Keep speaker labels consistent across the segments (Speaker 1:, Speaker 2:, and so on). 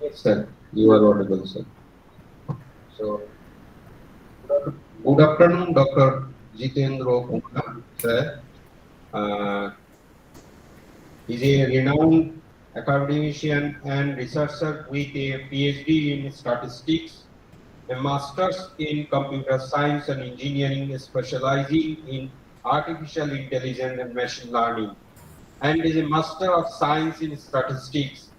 Speaker 1: Yes, sir. You are audible, sir. So, good afternoon, Dr. Jitendra Kumar, sir. Uh, He's a renowned academician and researcher with a PhD in statistics, a master's in computer science and engineering, specializing in artificial intelligence and machine learning, and is a master of science in statistics.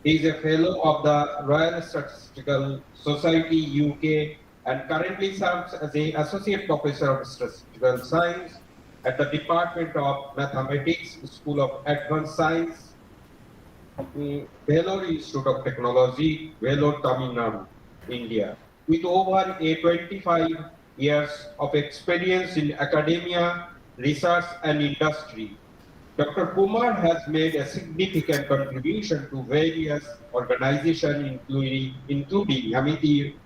Speaker 1: He is a fellow of the Royal Statistical Society UK and currently serves as an associate professor of statistical science at the Department of Mathematics, School of Advanced Science, Vellore Institute of Technology, Vellore, Tamil Nadu, India. With over a 25 years of experience in academia, research, and industry, Dr. Kumar has made a significant contribution to various organizations, including Amity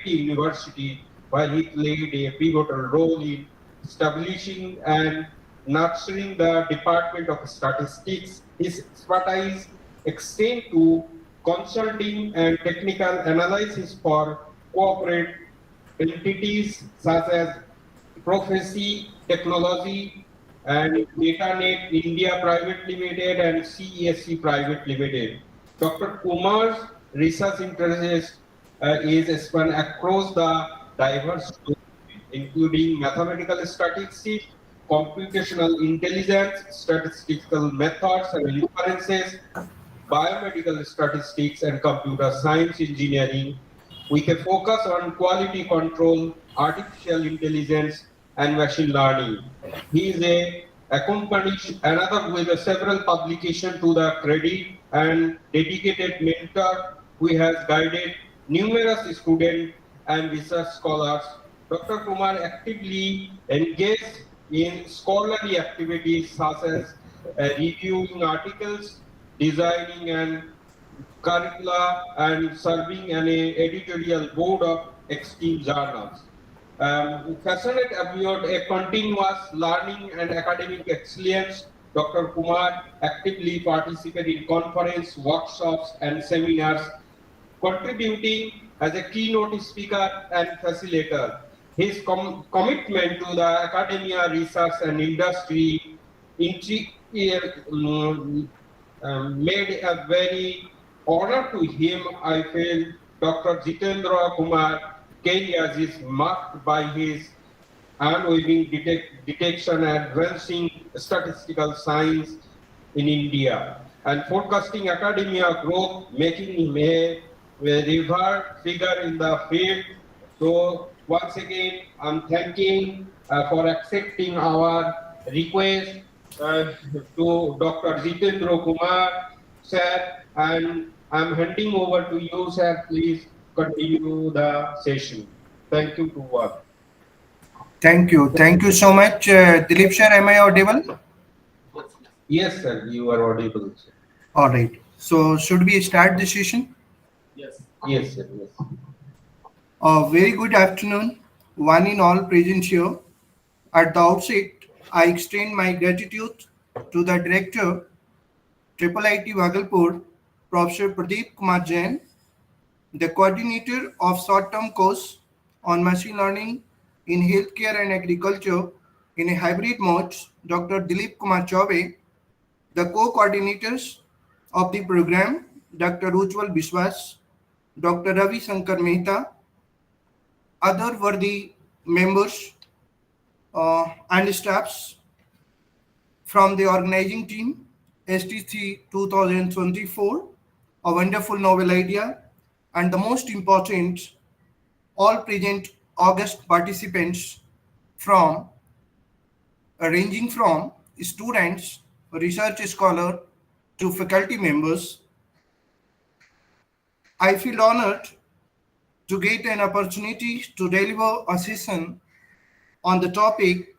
Speaker 1: University, where he played a pivotal role in establishing and nurturing the Department of Statistics. His expertise extends to consulting and technical analysis for corporate entities such as Prophecy Technology and DataNet India Private Limited and CESC Private Limited. Dr. Kumar's research interest is span across the diverse domains, including mathematical statistics, computational intelligence, statistical methods and inferences, biomedical statistics, and computer science engineering, with a focus on quality control, artificial intelligence, and machine learning. He is a accomplished another with several publications to the credit and dedicated mentor who has guided numerous students and research scholars. Dr. Kumar actively engaged in scholarly activities such as reviewing articles, designing and curricula, and serving an editorial board of esteemed journals. Passionate about a continuous learning and academic excellence, Dr. Kumar actively participated in conference, workshops, and seminars, contributing as a keynote speaker and facilitator. His commitment to the academia, research, and industry made a very honor to him. I feel Dr. Jitendra Kumar career is marked by his unwavering detection and advancing statistical science in India and forecasting academia growth, making him a revered figure in the field. So once again, I'm thanking for accepting our request to Dr. Jitendra Kumar, sir, and I'm handing over to you, sir. Please continue the session. Thank you to all.
Speaker 2: Thank you. Thank you so much. Dilip sir, am I audible?
Speaker 1: Yes, sir, you are audible, sir.
Speaker 2: All right. So should we start the session?
Speaker 1: Yes, sir, yes.
Speaker 2: Very good afternoon, one in all present here. At the outset, I extend my gratitude to the director, Triple IT Bhagalpur, Professor Pradeep Kumar Jain, the coordinator of short-term course on machine learning in healthcare and agriculture in a hybrid mode, Dr. Dilip Kumar Chaube, the co-coordinators of the program, Dr. Ujjwal Biswas, Dr. Ravi Shankar Mehta, other worthy members and staffs from the organizing team, STC 2024, a wonderful novel idea, and the most important, all present August participants from ranging from students, research scholar to faculty members. I feel honored to get an opportunity to deliver a session on the topic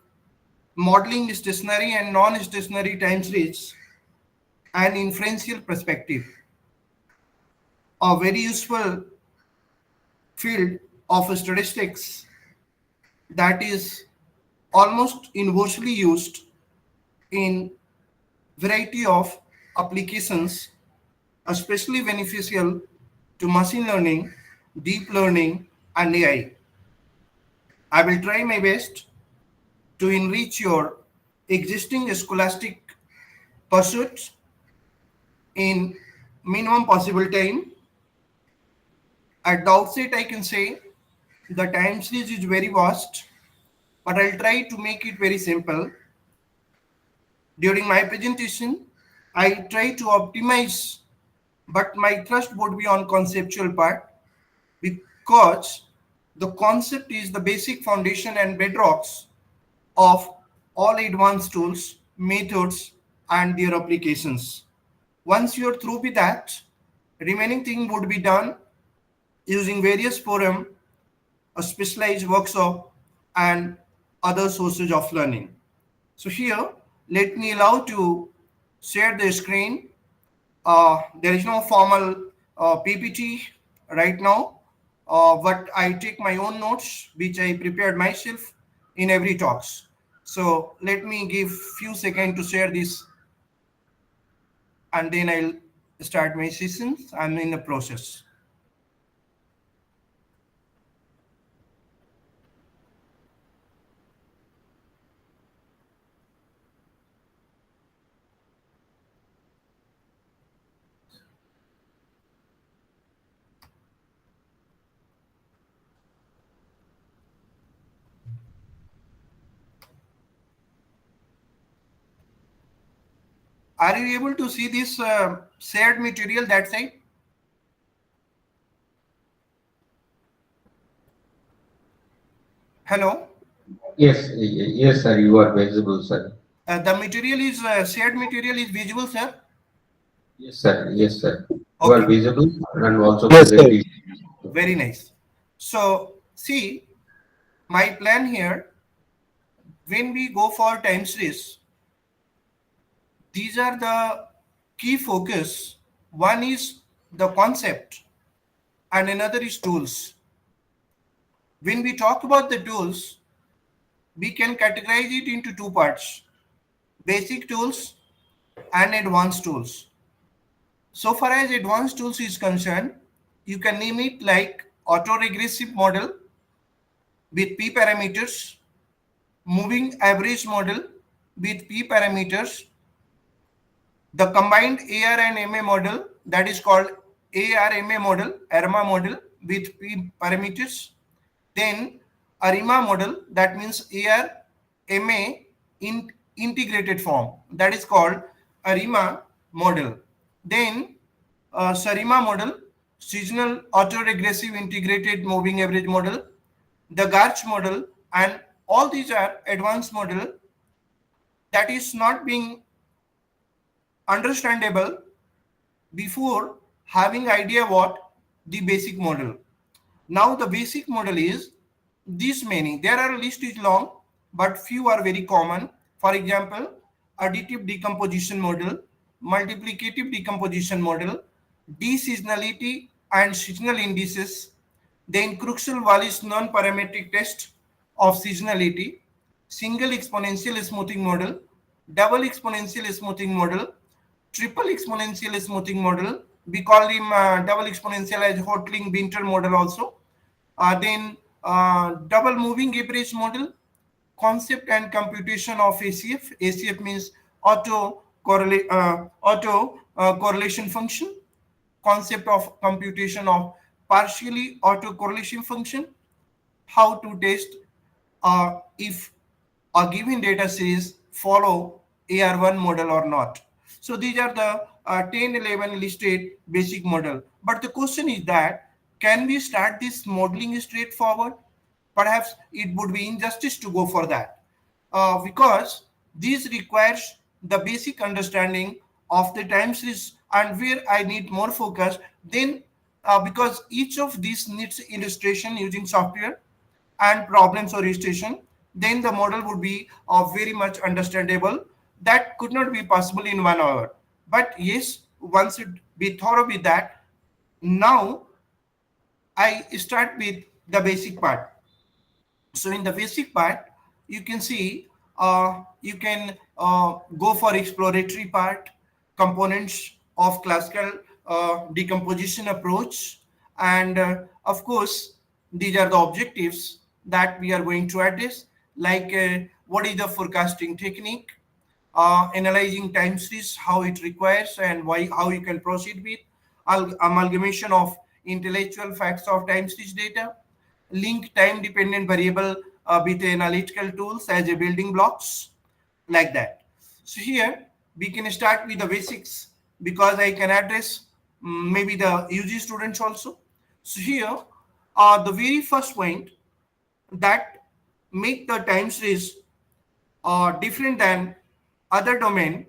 Speaker 2: modeling stationary and non-stationary time series and inferential perspective, a very useful field of statistics that is almost universally used in variety of applications, especially beneficial to machine learning, deep learning, and AI. I will try my best to enrich your existing scholastic pursuits in minimum possible time. At the outset, I can say the time series is very vast, but I'll try to make it very simple. During my presentation, I try to optimize, but my thrust would be on conceptual part because the concept is the basic foundation and bedrocks of all advanced tools, methods, and their applications. Once you're through with that, remaining thing would be done using various forum, a specialized workshop, and other sources of learning. So here, let me allow to share the screen. There is no formal PPT right now, but I take my own notes, which I prepared myself in every talks. So let me give few seconds to share this, and then I'll start my sessions. I'm in the process. Are you able to see this shared material that side? Hello?
Speaker 1: Yes, sir. You are visible, sir.
Speaker 2: The material is shared material is visual, sir.
Speaker 1: Yes, sir. Yes, sir. You are
Speaker 2: Okay,
Speaker 1: visible and also
Speaker 3: Yes, sir.
Speaker 1: presenting.
Speaker 2: very nice. So, see, my plan here, when we go for time series, these are the key focus. One is the concept and another is tools. When we talk about the tools, we can categorize it into two parts: basic tools and advanced tools. So far as advanced tools is concerned, you can name it like autoregressive model with p parameters, moving average model with p parameters, the combined AR and MA model that is called ARMA model, ARMA model with p parameters, then ARIMA model that means ARMA in integrated form that is called ARIMA model, then SARIMA model, seasonal autoregressive integrated moving average model, the Garch model, and all these are advanced model that is not being understandable before having idea what the basic model. Now the basic model is this many. There are list is long, but few are very common. For example, additive decomposition model, multiplicative decomposition model, deseasonality and seasonal indices, then Cruxel-Wallis non-parametric test of seasonality, single exponential smoothing model, double exponential smoothing model, triple exponential smoothing model. We call him double exponential as Hotling-Winter model also. Then double moving average model, concept and computation of ACF. ACF means auto correlation function. Concept of computation of partially autocorrelation function. How to test if a given data series follow AR1 model or not. So these are the 10, 11 listed basic model. But the question is that, can we start this modeling straightforward? Perhaps it would be injustice to go for that because this requires the basic understanding of the time series and where I need more focus. Then because each of these needs illustration using software and problem solution, then the model would be very much understandable. That could not be possible in 1 hour. But yes, once it be thorough with that, now I start with the basic part. So in the basic part, you can see you can go for exploratory part, components of classical decomposition approach, And of course, these are the objectives that we are going to address, like what is the forecasting technique, analyzing time series, how it requires and why, how you can proceed with, amalgamation of intellectual facts of time series data, link time dependent variable with analytical tools as a building blocks, like that. So here we can start with the basics, because I can address maybe the UG students also. So here the very first point that make the time series different than other domain.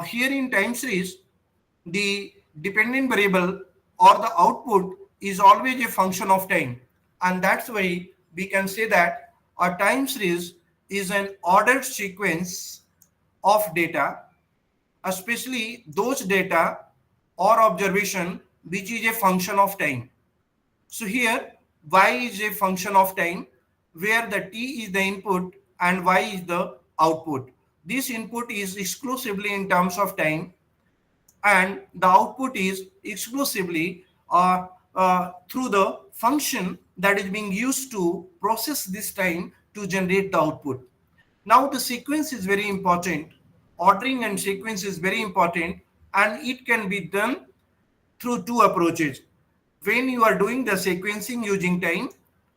Speaker 2: Here in time series, the dependent variable or the output is always a function of time, and that's why we can say that a time series is an ordered sequence of data, especially those data or observation which is a function of time. So here y is a function of time, where the t is the input and y is the output. This input is exclusively in terms of time, and the output is exclusively through the function that is being used to process this time to generate the output. Now the sequence is very important. Ordering and sequence is very important, and it can be done through two approaches. When you are doing the sequencing using time,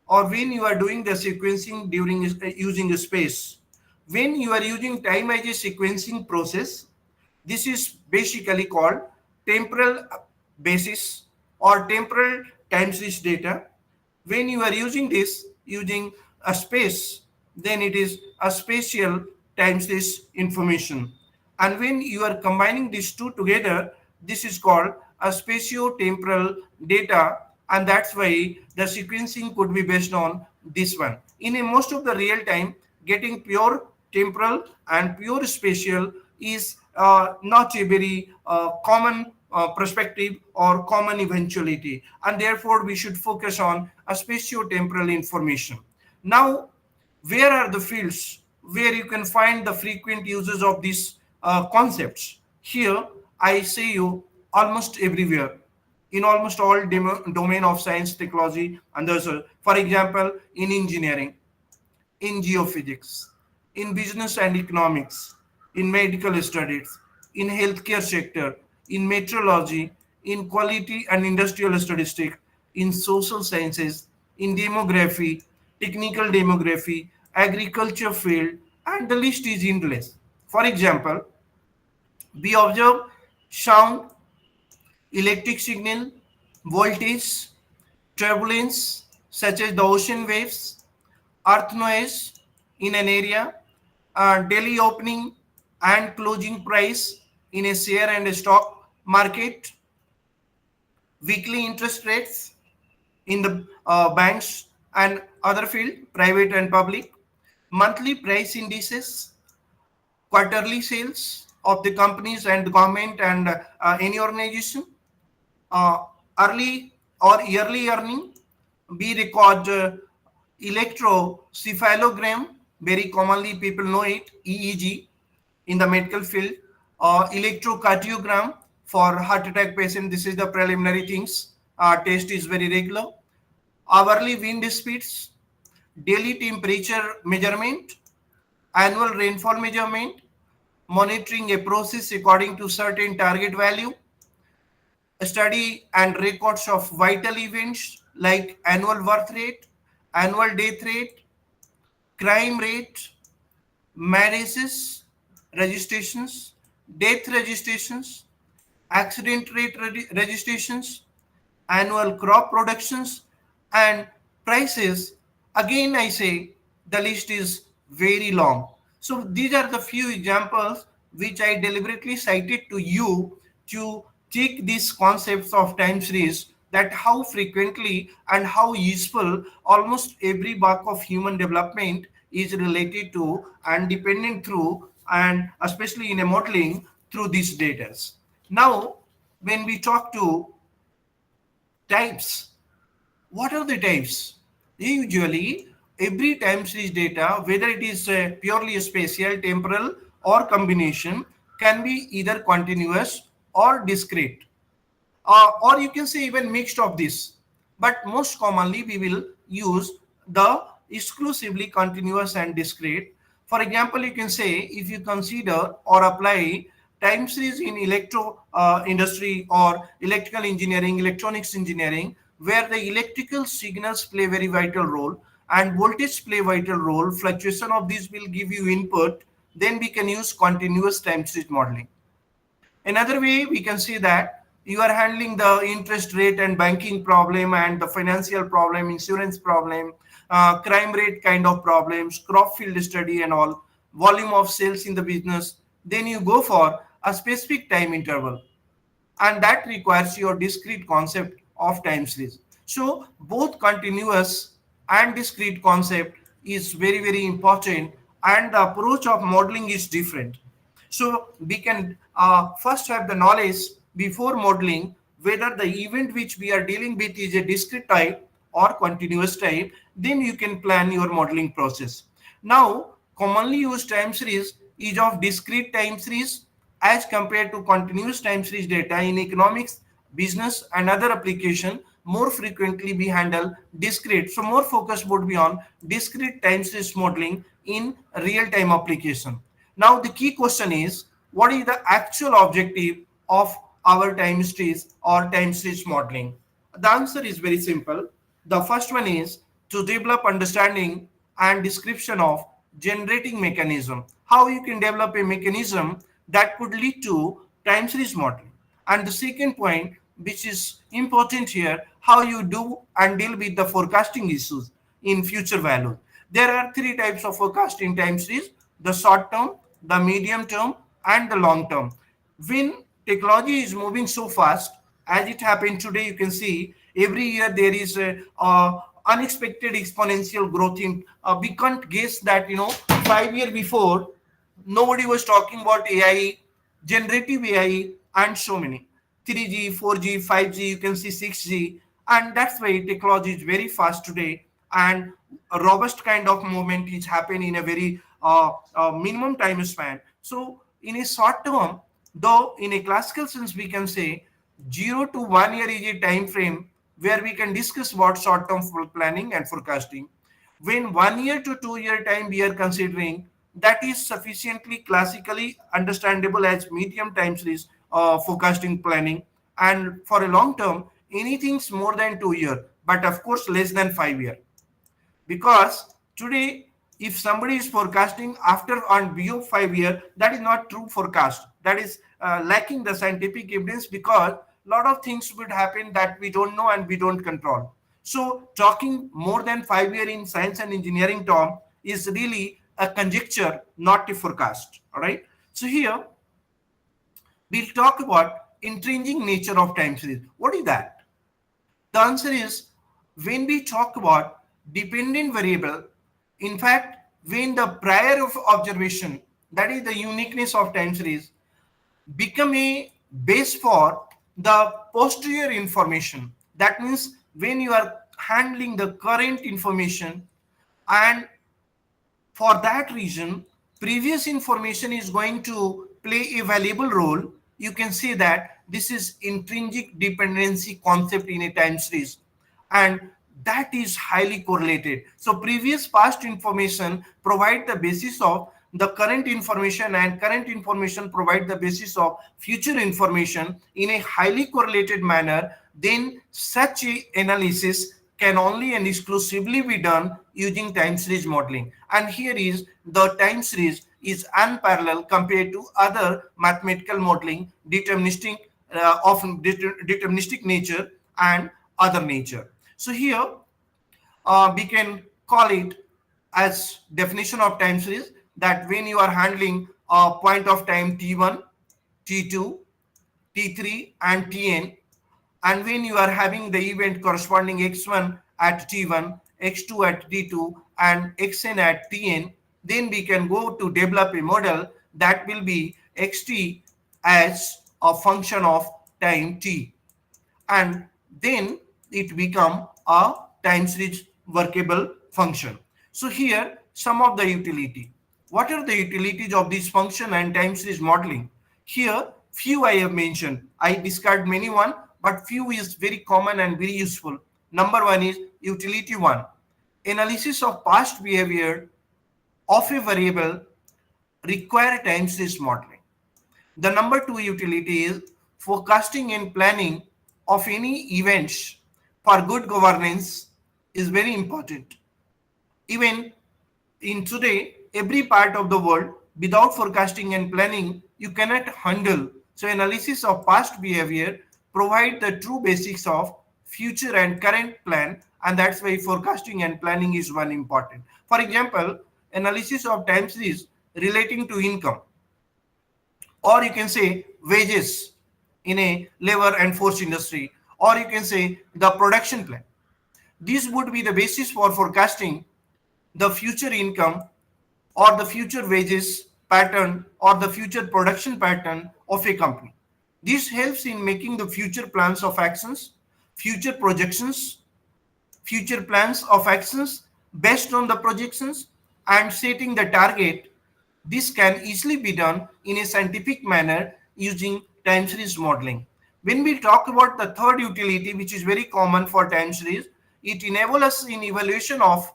Speaker 2: or when you are doing the sequencing during using space. When you are using time as a sequencing process, this is basically called temporal basis or temporal time series data. When you are using this using a space, then it is a spatial time series information. And when you are combining these two together, this is called a spatio-temporal data, and that's why the sequencing could be based on this one. In a most of the real time, getting pure temporal and pure spatial is not a very common perspective or common eventuality, and therefore we should focus on a spatio-temporal information. Now, where are the fields where you can find the frequent uses of these concepts? Here I say you almost everywhere, in almost all domain of science, technology, and others. For example, in engineering, in geophysics, in business and economics, in medical studies, in healthcare sector, in meteorology, in quality and industrial statistics, in social sciences, in demography, technical demography, agriculture field, and the list is endless. For example, we observe sound, electric signal, voltage, turbulence, such as the ocean waves, earth noise in an area, daily opening and closing price in a share and a stock market, weekly interest rates in the banks and other field, private and public, monthly price indices, quarterly sales of the companies and government and any organization, uh, early or yearly earning. We record electrocephalogram, very commonly people know it, EEG, in the medical field, electrocardiogram for heart attack patient. This is the preliminary things. Test is very regular. Hourly wind speeds, daily temperature measurement, annual rainfall measurement, monitoring a process according to certain target value, study and records of vital events like annual birth rate, annual death rate, crime rate, marriages, registrations, death registrations, accident rate registrations, annual crop productions, and prices. Again, I say the list is very long. So these are the few examples which I deliberately cited to you to take these concepts of time series, that how frequently and how useful almost every buck of human development is related to and dependent through, and especially in a modeling through these data. Now, when we talk to types, what are the types? Usually, every time series data, whether it is purely spatial, temporal, or combination, can be either continuous or discrete, or you can say even mixed of this. but most commonly we will use the exclusively continuous and discrete. For example, you can say if you consider or apply time series in electro industry or electrical engineering, electronics engineering, where the electrical signals play very vital role and voltage play vital role, fluctuation of these will give you input, then we can use continuous time series modeling. Another way we can see that you are handling the interest rate and banking problem and the financial problem, insurance problem, crime rate kind of problems, crop field study and all, volume of sales in the business. Then you go for a specific time interval, and that requires your discrete concept of time series. So both continuous and discrete concept is very very important, and the approach of modeling is different. So we can first have the knowledge before modeling whether the event which we are dealing with is a discrete type or continuous type. Then you can plan your modeling process. Now commonly used time series is of discrete time series as compared to continuous time series data. In economics, business and other application, more frequently we handle discrete. So more focus would be on discrete time series modeling in real-time application. Now the key question is, what is the actual objective of our time series or time series modeling? The answer is very simple. The first one is to develop understanding and description of generating mechanism. How you can develop a mechanism that could lead to time series modeling. And the second point, which is important here, how you do and deal with the forecasting issues in future value. There are three types of forecast in time series: the short term, the medium term, and the long term. When technology is moving so fast, as it happened today, you can see every year there is a unexpected exponential growth in. We can't guess that 5 years before nobody was talking about AI, generative AI, and so many 3G, 4G, 5G. You can see 6G, and that's why technology is very fast today, and a robust kind of movement is happening in a very minimum time span. So in a short term, though in a classical sense we can say 0 to 1 year is a time frame where we can discuss about short term planning and forecasting. When 1 year to 2 year time we are considering, that is sufficiently classically understandable as medium time series forecasting planning. And for a long term, anything's more than 2 year, but of course less than 5 year. Because today if somebody is forecasting after on view 5 year, that is not true forecast. That is lacking the scientific evidence, because a lot of things would happen that we don't know and we don't control. So talking more than 5 year in science and engineering term is really a conjecture, not a forecast. All right. So here we'll talk about intrinsic nature of time series. What is that? The answer is, when we talk about dependent variable, in fact, when the prior of observation, that is the uniqueness of time series, become a base for the posterior information. That means when you are handling the current information, and for that reason previous information is going to play a valuable role, you can say that this is intrinsic dependency concept in a time series, and that is highly correlated. So previous past information provide the basis of the current information, and current information provide the basis of future information in a highly correlated manner. Then such a analysis can only and exclusively be done using time series modeling. And here is the time series is unparalleled compared to other mathematical modeling, deterministic deterministic nature and other nature. So here we can call it as definition of time series, that when you are handling a point of time t1, t2, t3 and tn, and when you are having the event corresponding x1 at t1, x2 at t2 and xn at tn, then we can go to develop a model that will be xt as a function of time t, and then it become a time series workable function. So here some of the utility. What are the utilities of this function and time series modeling? Here few I have mentioned. I discard many one, but few is very common and very useful. Number one is utility one, analysis of past behavior of a variable require time series modeling. The number two utility is forecasting and planning of any events for good governance is very important. Even in today, every part of the world, without forecasting and planning, you cannot handle. So analysis of past behavior provide the true basics of future and current plan, and that's why forecasting and planning is one important. For example, analysis of time series relating to income, or you can say wages in a labor and force industry, or you can say the production plan. This would be the basis for forecasting the future income or the future wages pattern or the future production pattern of a company. This helps in making the future plans of actions, future projections, future plans of actions based on the projections, and setting the target. This can easily be done in a scientific manner using time series modeling. When we talk about the third utility, which is very common for time series, it enables us in evaluation of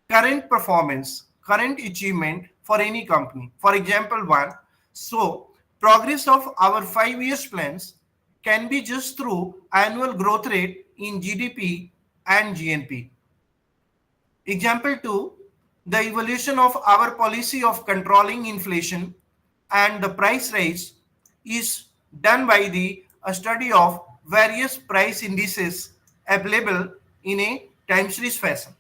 Speaker 2: current performance, current achievement for any company. For example, one, so progress of our 5 years plans can be just through annual growth rate in GDP and GNP. Example 2, the evolution of our policy of controlling inflation and the price rise is done by the study of various price indices available in a time series fashion.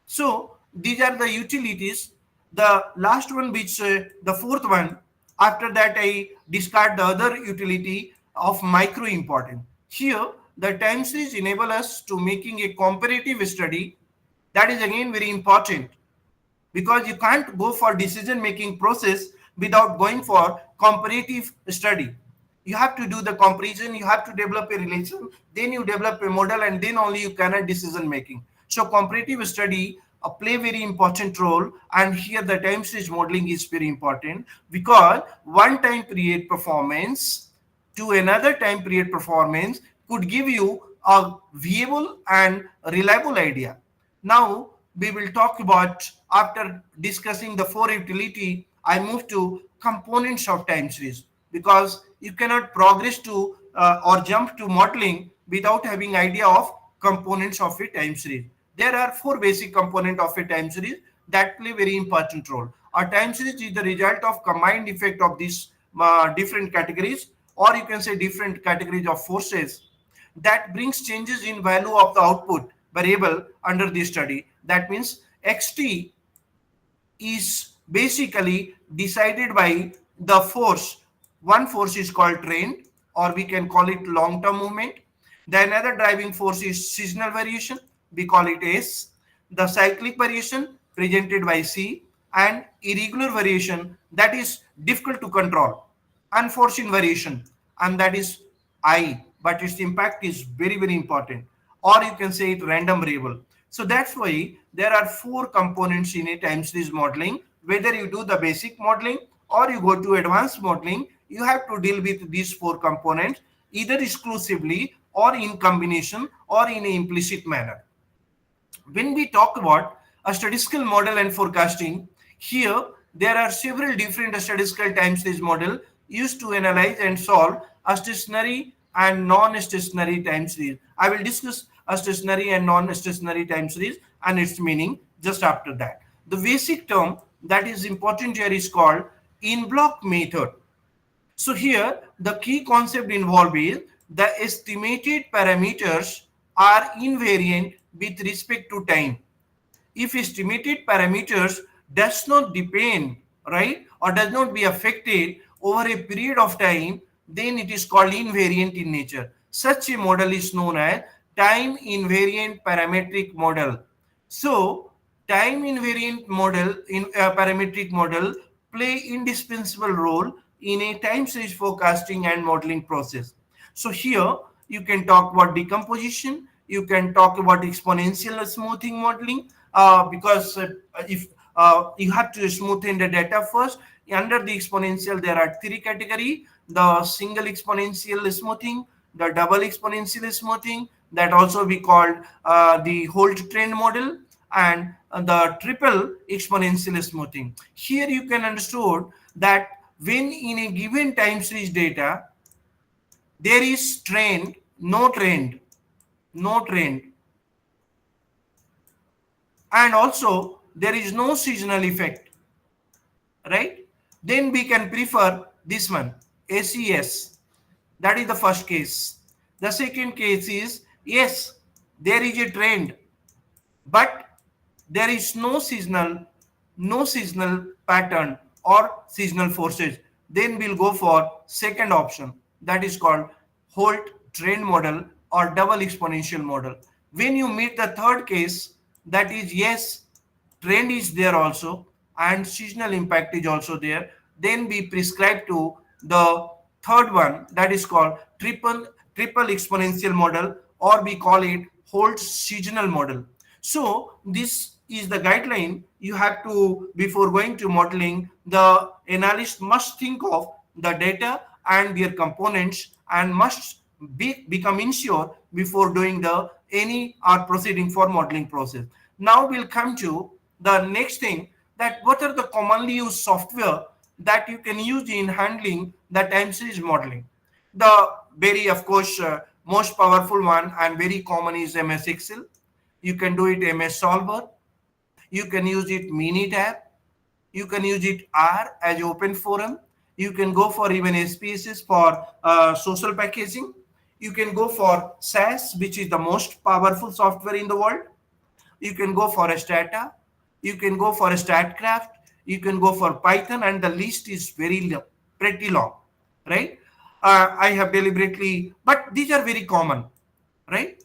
Speaker 2: So these are the utilities. The last one, which the fourth one, after that I discard the other utility of micro important. Here the time series enable us to making a comparative study. That is again very important, because you can't go for decision making process without going for comparative study. You have to do the comparison, you have to develop a relation, then you develop a model, and then only you can have decision making. So comparative study play very important role, and here the time series modeling is very important, because one time period performance to another time period performance could give you a viable and reliable idea. Now we will talk about, after discussing the four utility, I move to components of time series, because you cannot progress to or jump to modeling without having idea of components of a time series. There are four basic components of a time series that play very important role. A time series is the result of combined effect of these different categories, or you can say different categories of forces that brings changes in value of the output variable under the study. That means xt is basically decided by the force. One force is called trend, or we can call it long-term movement. The another driving force is seasonal variation, we call it S. The cyclic variation presented by C, and irregular variation that is difficult to control, unforeseen variation, and that is I, but its impact is very, very important. Or you can say it random variable. So that's why there are four components in a time series modeling. Whether you do the basic modeling or you go to advanced modeling, you have to deal with these four components either exclusively or in combination or in an implicit manner. When we talk about a statistical model and forecasting, here there are several different statistical time series model used to analyze and solve a stationary and non-stationary time series. I will discuss a stationary and non-stationary time series and its meaning just after that. The basic term that is important here is called in-block method. So here the key concept involved is the estimated parameters are invariant with respect to time. If estimated parameters does not depend, right, or does not be affected over a period of time, then it is called invariant in nature. Such a model is known as time invariant parametric model. So time invariant model in parametric model play indispensable role in a time series forecasting and modeling process. So here you can talk about decomposition, you can talk about exponential smoothing modeling, because if you have to smoothen the data first. Under the exponential there are three categories: the single exponential smoothing, the double exponential smoothing, that also be called the Holt trend model, and the triple exponential smoothing. Here you can understood that when in a given time series data there is trend, no trend, and also there is no seasonal effect, right? Then we can prefer this one, ACS. That is the first case. The second case is, yes, there is a trend, but there is no seasonal pattern or seasonal forces. Then we'll go for second option, that is called Holt trend model or double exponential model. When you meet the third case, that is, yes, trend is there also and seasonal impact is also there, then we prescribe to the third one, that is called triple exponential model, or we call it Holt's seasonal model. So this is the guideline you have to, before going to modeling, the analyst must think of the data and their components and must become insure before doing the any or proceeding for modeling process. Now we'll come to the next thing, that what are the commonly used software that you can use in handling the time series modeling. The very, of course, most powerful one and very common is MS Excel. You can do it MS Solver. You can use it Minitab. You can use it R as open forum. You can go for even SPSS for social packaging. You can go for SAS, which is the most powerful software in the world. You can go for a Stata. You can go for a StatCraft. You can go for Python, and the list is pretty long, right? I have deliberately, but these are very common, right?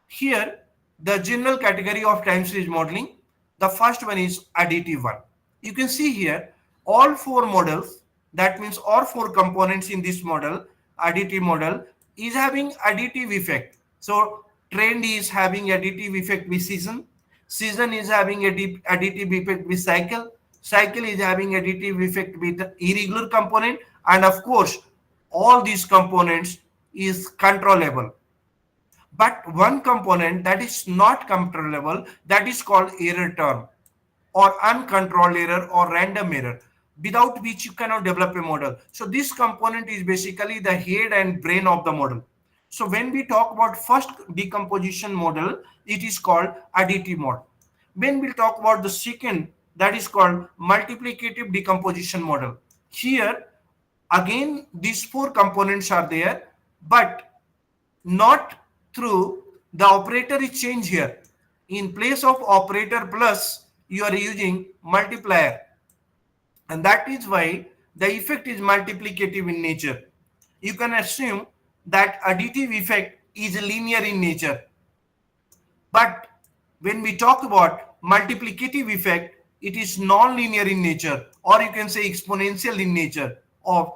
Speaker 2: Here, the general category of time series modeling, the first one is additive one. You can see here all four models, that means all four components in this model, additive model, is having additive effect. So trend is having additive effect with season, season is having additive effect with cycle, cycle is having additive effect with irregular component, and of course all these components is controllable. But one component that is not controllable, that is called error term or uncontrolled error or random error, without which you cannot develop a model. So this component is basically the head and brain of the model. So when we talk about first decomposition model, it is called additive model. When we talk about the second, that is called multiplicative decomposition model. Here again these four components are there, but not through the operator is changed here. In place of operator plus, you are using multiplier, and that is why the effect is multiplicative in nature. You can assume that additive effect is linear in nature, but when we talk about multiplicative effect, it is non-linear in nature, or you can say exponential in nature of,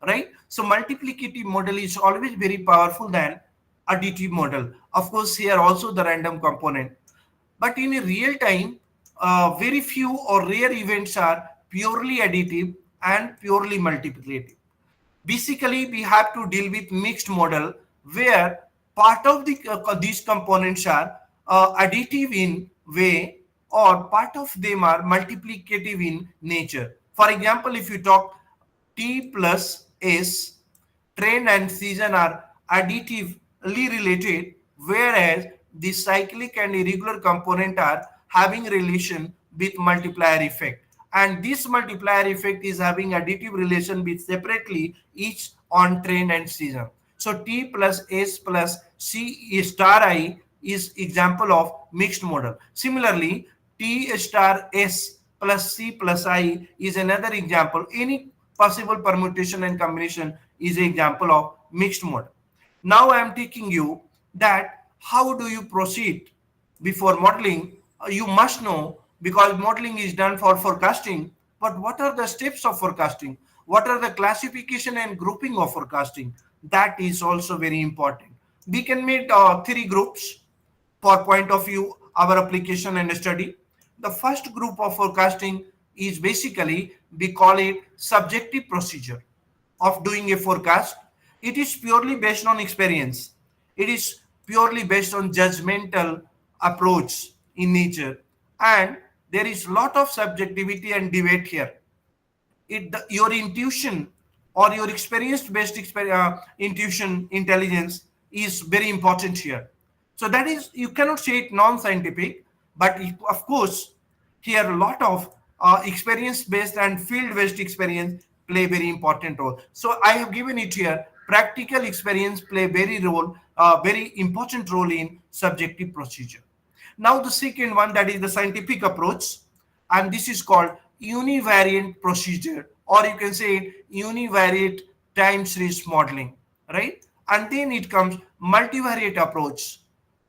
Speaker 2: right? So multiplicative model is always very powerful than additive model. Of course, here also the random component. But in a real time, very few or rare events are purely additive and purely multiplicative. Basically, we have to deal with mixed model where part of these components are additive in way, or part of them are multiplicative in nature. For example, if you talk T plus S, trend and season are additively related, whereas the cyclic and irregular component are having relation with multiplier effect. And this multiplier effect is having additive relation with separately each on trend and season. So T plus S plus C star I is example of mixed model. Similarly, T star S plus C plus I is another example. Any possible permutation and combination is an example of mixed model. Now I am taking you that how do you proceed before modeling. You must know, because modeling is done for forecasting, but what are the steps of forecasting? What are the classification and grouping of forecasting? That is also very important. We can make three groups for point of view our application and study. The first group of forecasting is basically, we call it subjective procedure of doing a forecast. It is purely based on experience. It is purely based on judgmental approach in nature, and there is lot of subjectivity and debate here. Your intuition or your experience based intuition intelligence is very important here. So that is, you cannot say it non-scientific, but of course here a lot of experience based and field based experience play very important role. So I have given it here, practical experience play very important role in subjective procedure. Now the second one, that is the scientific approach, and this is called univariate procedure, or you can say univariate time series modeling, right? And then it comes multivariate approach,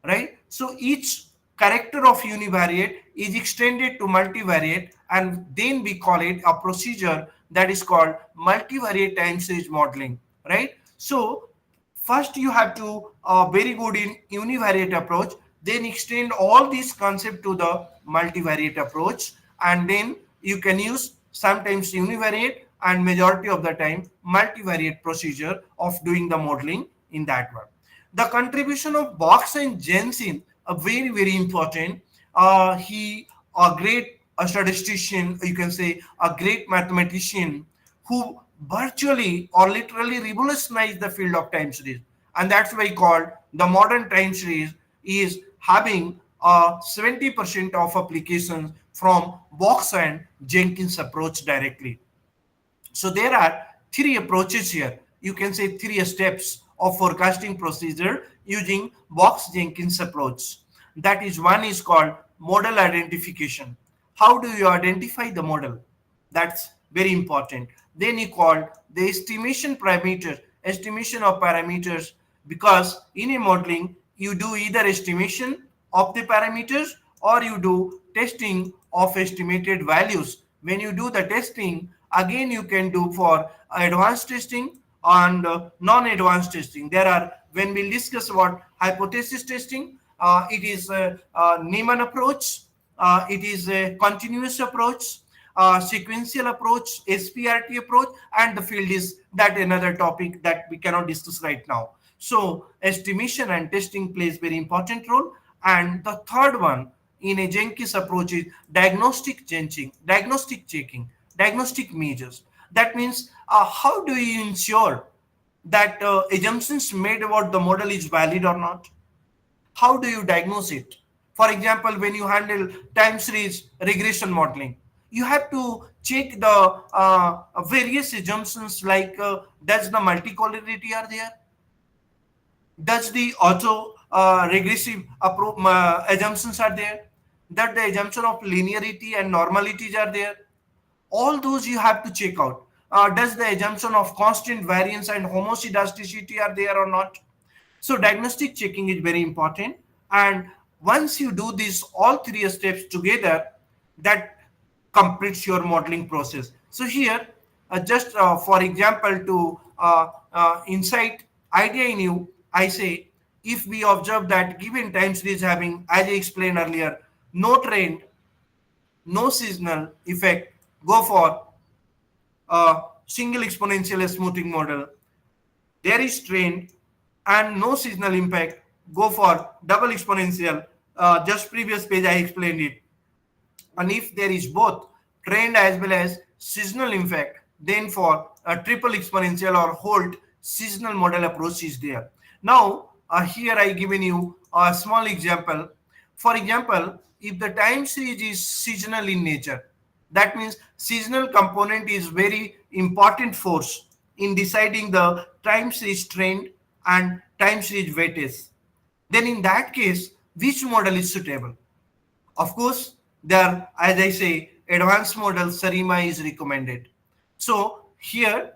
Speaker 2: right? So each character of univariate is extended to multivariate, and then we call it a procedure that is called multivariate time series modeling, right? So first you have to very good in univariate approach, then extend all these concept to the multivariate approach, and then you can use sometimes univariate and majority of the time multivariate procedure of doing the modeling in that one. The contribution of Box and Jensen are very important. He a great statistician, you can say a great mathematician, who virtually or literally revolutionized the field of time series, and that's why called the modern time series is having 70% of applications from Box and Jenkins approach directly. So there are three approaches here. You can say three steps of forecasting procedure using Box-Jenkins approach. That is, one is called model identification. How do you identify the model? That's very important. Then you call the estimation parameters, estimation of parameters, because in a modeling you do either estimation of the parameters or you do testing of estimated values. When you do the testing, again you can do for advanced testing and non-advanced testing. There are, when we discuss about hypothesis testing, it is a Neyman approach, it is a continuous approach, sequential approach, SPRT approach, and the field is that another topic that we cannot discuss right now. So estimation and testing plays very important role. And the third one in a Jenkins approach is diagnostic checking, diagnostic measures. That means how do you ensure that assumptions made about the model is valid or not? How do you diagnose it? For example, when you handle time series regression modeling, you have to check the various assumptions like does the multicolority are there? Does the auto regressive assumptions are there? That the assumption of linearity and normalities are there? All those you have to check out. Does the assumption of constant variance and homoscedasticity are there or not? So diagnostic checking is very important. And once you do this, all three steps together, that completes your modeling process. So here, just for example, to insight idea in you, I say, if we observe that given time series having, as I explained earlier, no trend, no seasonal effect, go for a single exponential smoothing model. There is trend and no seasonal impact, go for double exponential. Just previous page I explained it. And if there is both trend as well as seasonal impact, then for a triple exponential or Holt seasonal model approach is there. Now here I given you a small example. For example, if the time series is seasonal in nature, that means seasonal component is very important force in deciding the time series trend and time series weightage. Then in that case, which model is suitable? Of course, there, as I say, advanced model Sarima is recommended. So here,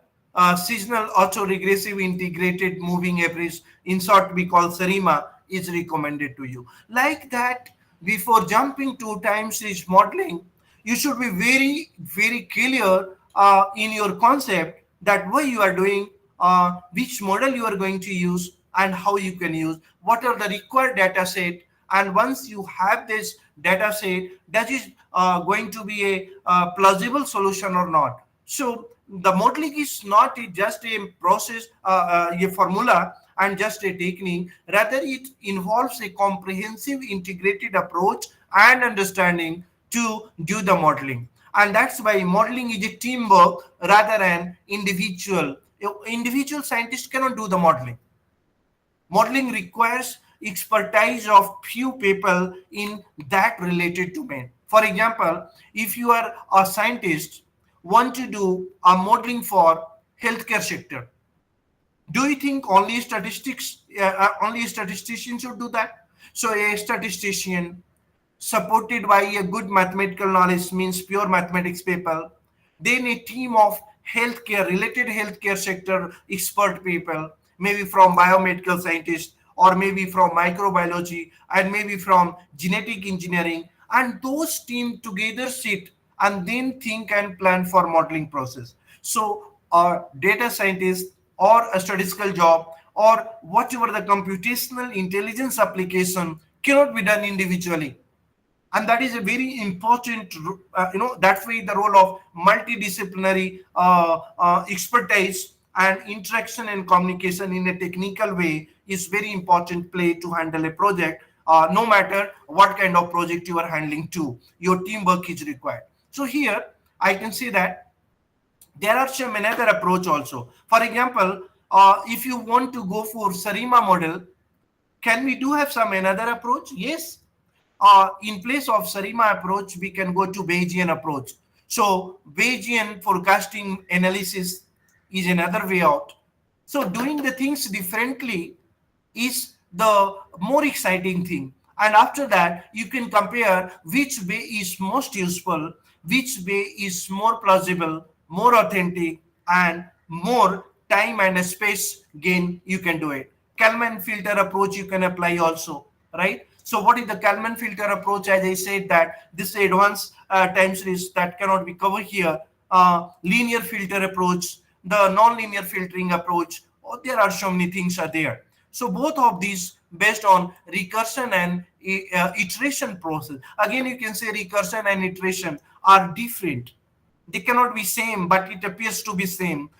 Speaker 2: seasonal auto-regressive integrated moving average, in short we call Sarima, is recommended to you. Like that, before jumping to time series modeling, you should be very clear in your concept that why you are doing, which model you are going to use, and how you can use, what are the required data set. And once you have this data set, that is going to be a plausible solution or not. So the modeling is not just a process, a formula, and just a technique. Rather, it involves a comprehensive integrated approach and understanding to do the modeling. And that's why modeling is a teamwork rather than individual. Individual scientists cannot do the modeling. Modeling requires expertise of few people in that related domain. For example, if you are a scientist, want to do a modeling for healthcare sector, do you think only a statistician should do that? So a statistician supported by a good mathematical knowledge means pure mathematics people, then a team of healthcare related healthcare sector expert people, maybe from biomedical scientists or maybe from microbiology and maybe from genetic engineering, and those team together sit and then think and plan for modeling process. So a data scientist or a statistical job or whatever the computational intelligence application cannot be done individually, and that is a very important that way the role of multidisciplinary expertise and interaction and communication in a technical way is very important play to handle a project. No matter what kind of project you are handling to, your teamwork is required. So here I can say that there are some another approach also. For example, if you want to go for Sarima model, can we do have some another approach? Yes. In place of Sarima approach, we can go to Bayesian approach. So Bayesian forecasting analysis is another way out. So doing the things differently is the more exciting thing. And after that, you can compare which way is most useful, which way is more plausible, more authentic, and more time and space gain you can do it. Kalman filter approach you can apply also, right? So what is the Kalman filter approach? As I said that this advanced time series that cannot be covered here. Linear filter approach, the non-linear filtering approach. Oh, there are so many things are there. So both of these based on recursion and iteration process. Again, you can say recursion and iteration are different. They cannot be same, but it appears to be same.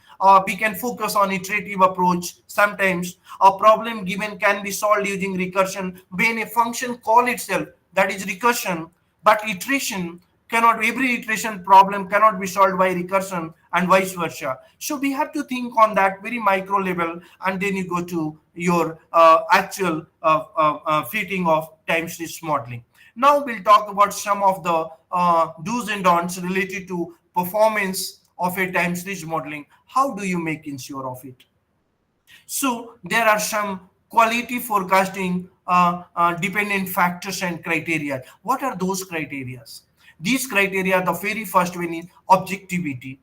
Speaker 2: We can focus on iterative approach. Sometimes a problem given can be solved using recursion when a function call itself, that is recursion, but iteration cannot, every iteration problem cannot be solved by recursion and vice versa. So we have to think on that very micro level, and then you go to your actual fitting of time series modeling. Now we'll talk about some of the do's and don'ts related to performance of a time series modeling. How do you make ensure of it? So there are some quality forecasting dependent factors and criteria. What are those criteria? These criteria, the very first one is objectivity.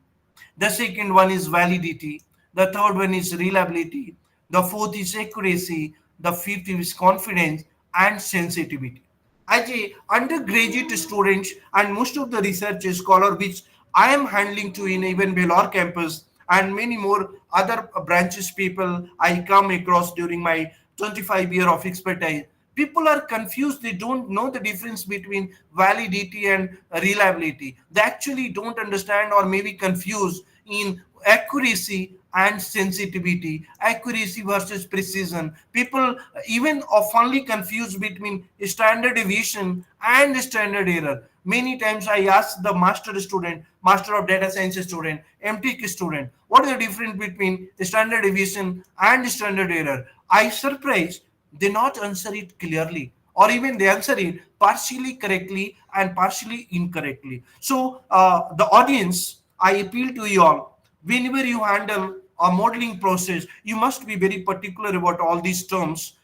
Speaker 2: The second one is validity. The third one is reliability. The fourth is accuracy. The fifth is confidence and sensitivity. As a undergraduate student and most of the research scholar which I am handling to in even Belor campus and many more other branches people I come across during my 25 year of expertise, people are confused. They don't know the difference between validity and reliability. They actually don't understand or maybe confused in accuracy and sensitivity, accuracy versus precision. People even oftenly confuse between standard deviation and standard error. Many times I ask the master student, master of data science student, MTech student, what is the difference between standard deviation and standard error? I surprised they not answer it clearly, or even they answer it partially correctly and partially incorrectly. So the audience, I appeal to you all, whenever you handle a modeling process, you must be very particular about all these terms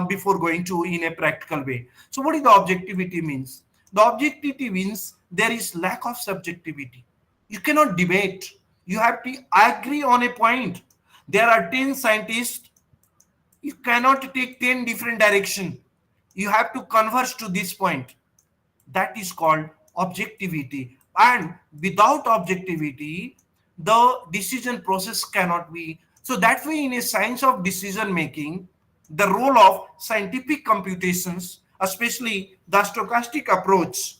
Speaker 2: before going to in a practical way. So what is the objectivity means? The objectivity means there is lack of subjectivity. You cannot debate. You have to agree on a point. There are 10 scientists. You cannot take 10 different directions. You have to converge to this point. That is called objectivity. And without objectivity, the decision process cannot be. So that way, in a science of decision making, the role of scientific computations, especially the stochastic approach,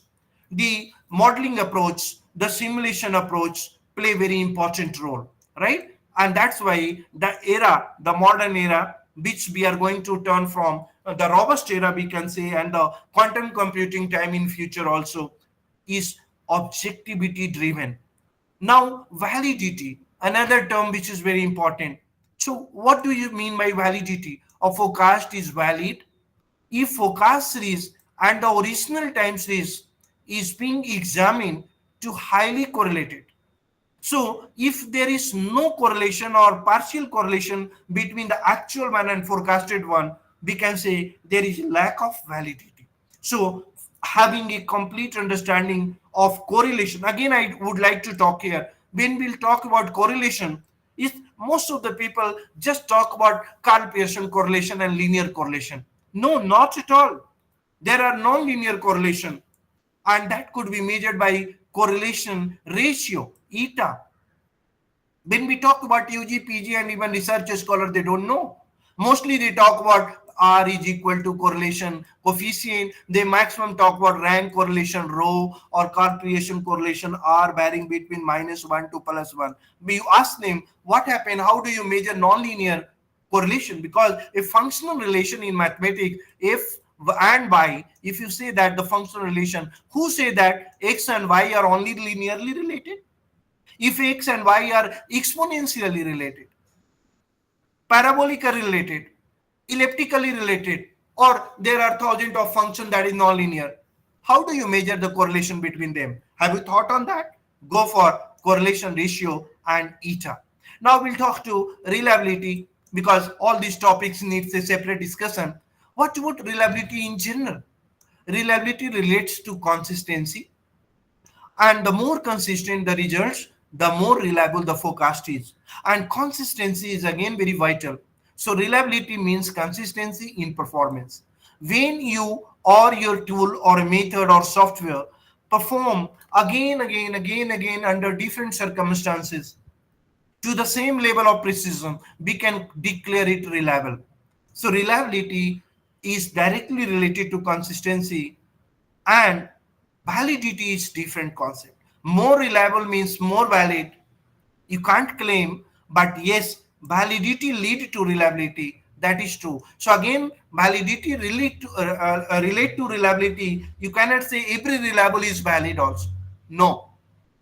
Speaker 2: the modeling approach, the simulation approach, play very important role, right? And that's why the modern era which we are going to turn from the robust era, we can say, and the quantum computing time in future also, is objectivity driven. Now, validity, another term which is very important. So, what do you mean by validity? A forecast is valid if forecast series and the original time series is being examined to highly correlated. So, if there is no correlation or partial correlation between the actual one and forecasted one, we can say there is lack of validity. So, having a complete understanding of correlation, again, I would like to talk here. When we'll talk about correlation, is most of the people just talk about Carl Pearson correlation and linear correlation. No, not at all. There are non-linear correlation, and that could be measured by correlation ratio, eta. When we talk about UG, PG, and even research scholar, they don't know. Mostly they talk about R is equal to correlation coefficient. They maximum talk about rank correlation rho or correlation correlation R varying between -1 to +1. But you ask them what happened, how do you measure non-linear correlation? Because a functional relation in mathematics, if and y, if you say that the functional relation, who say that x and y are only linearly related? If x and y are exponentially related, parabolically related, elliptically related, or there are thousands of functions that is nonlinear, how do you measure the correlation between them? Have you thought on that? Go for correlation ratio and eta. Now we'll talk to reliability, because all these topics needs a separate discussion. What about reliability in general? Reliability relates to consistency, and the more consistent the results, the more reliable the forecast is. And consistency is again very vital. So reliability means consistency in performance. When you or your tool or a method or software perform again under different circumstances to the same level of precision, we can declare it reliable. So reliability is directly related to consistency, and validity is different concept. More reliable means more valid. You can't claim, but yes, validity lead to reliability. That is true. So again, validity relate to reliability. You cannot say every reliable is valid also. No.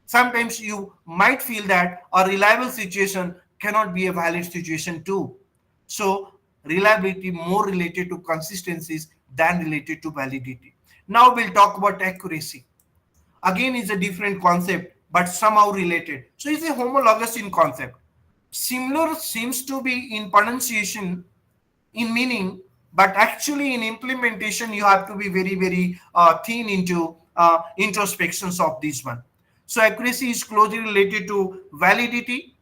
Speaker 2: Sometimes you might feel that a reliable situation cannot be a valid situation too. So reliability more related to consistencies than related to validity. Now we'll talk about accuracy. Again, is a different concept, but somehow related. So it's a homologous in concept. Similar seems to be in pronunciation, in meaning, but actually in implementation, you have to be very thin into introspections of this one. So accuracy is closely related to validity.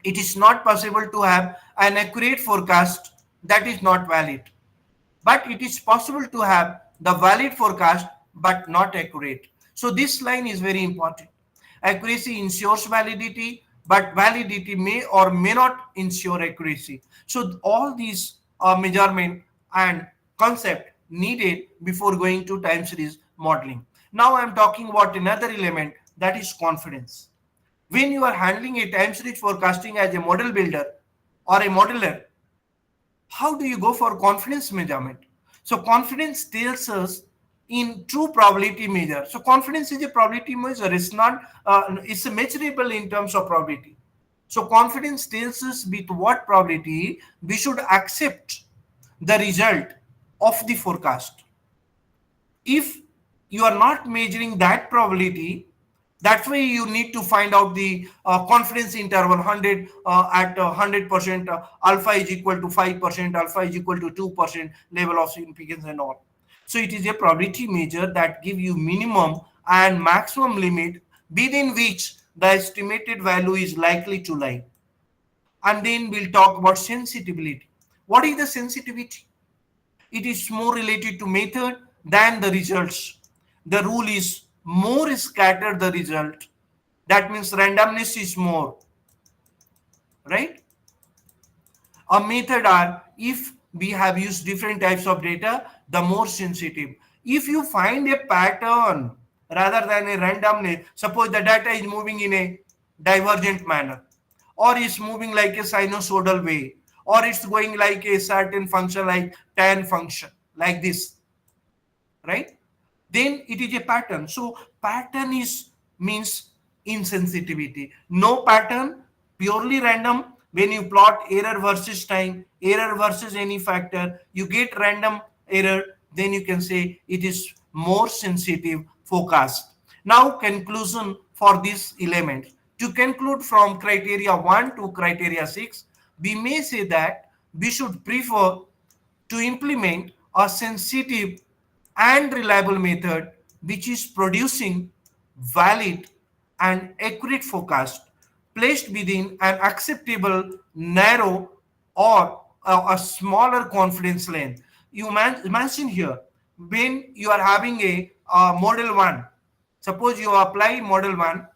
Speaker 2: It is not possible to have an accurate forecast that is not valid, but it is possible to have the valid forecast but not accurate. So this line is very important. Accuracy ensures validity, but validity may or may not ensure accuracy. So all these measurement and concept needed before going to time series modeling. Now I am talking about another element, that is confidence. When you are handling a time series forecasting as a model builder or a modeler, how do you go for confidence measurement? So confidence tells us in true probability measure. So confidence is a probability measure. It's not. It's a measurable in terms of probability. So confidence tells us with what probability we should accept the result of the forecast. If you are not measuring that probability, that's why you need to find out the confidence interval 100 at 100%, alpha is equal to 5%, alpha is equal to 2% level of significance and all. So it is a probability measure that give you minimum and maximum limit within which the estimated value is likely to lie. And then we'll talk about sensitivity. What is the sensitivity? It is more related to method than the results. The rule is more scattered the result. That means randomness is more, right? A method are, if we have used different types of data, the more sensitive. If you find a pattern rather than a randomness, suppose the data is moving in a divergent manner, or is moving like a sinusoidal way, or it's going like a certain function like tan function like this, right? Then it is a pattern. So pattern is means insensitivity. No pattern, purely random. When you plot error versus time, error versus any factor, you get random error, then you can say it is more sensitive forecast. Now conclusion for this element. To conclude from criteria 1 to criteria 6, we may say that we should prefer to implement a sensitive and reliable method which is producing valid and accurate forecast placed within an acceptable narrow or a smaller confidence length. You imagine here, when you are having a model 1, suppose you apply model 1,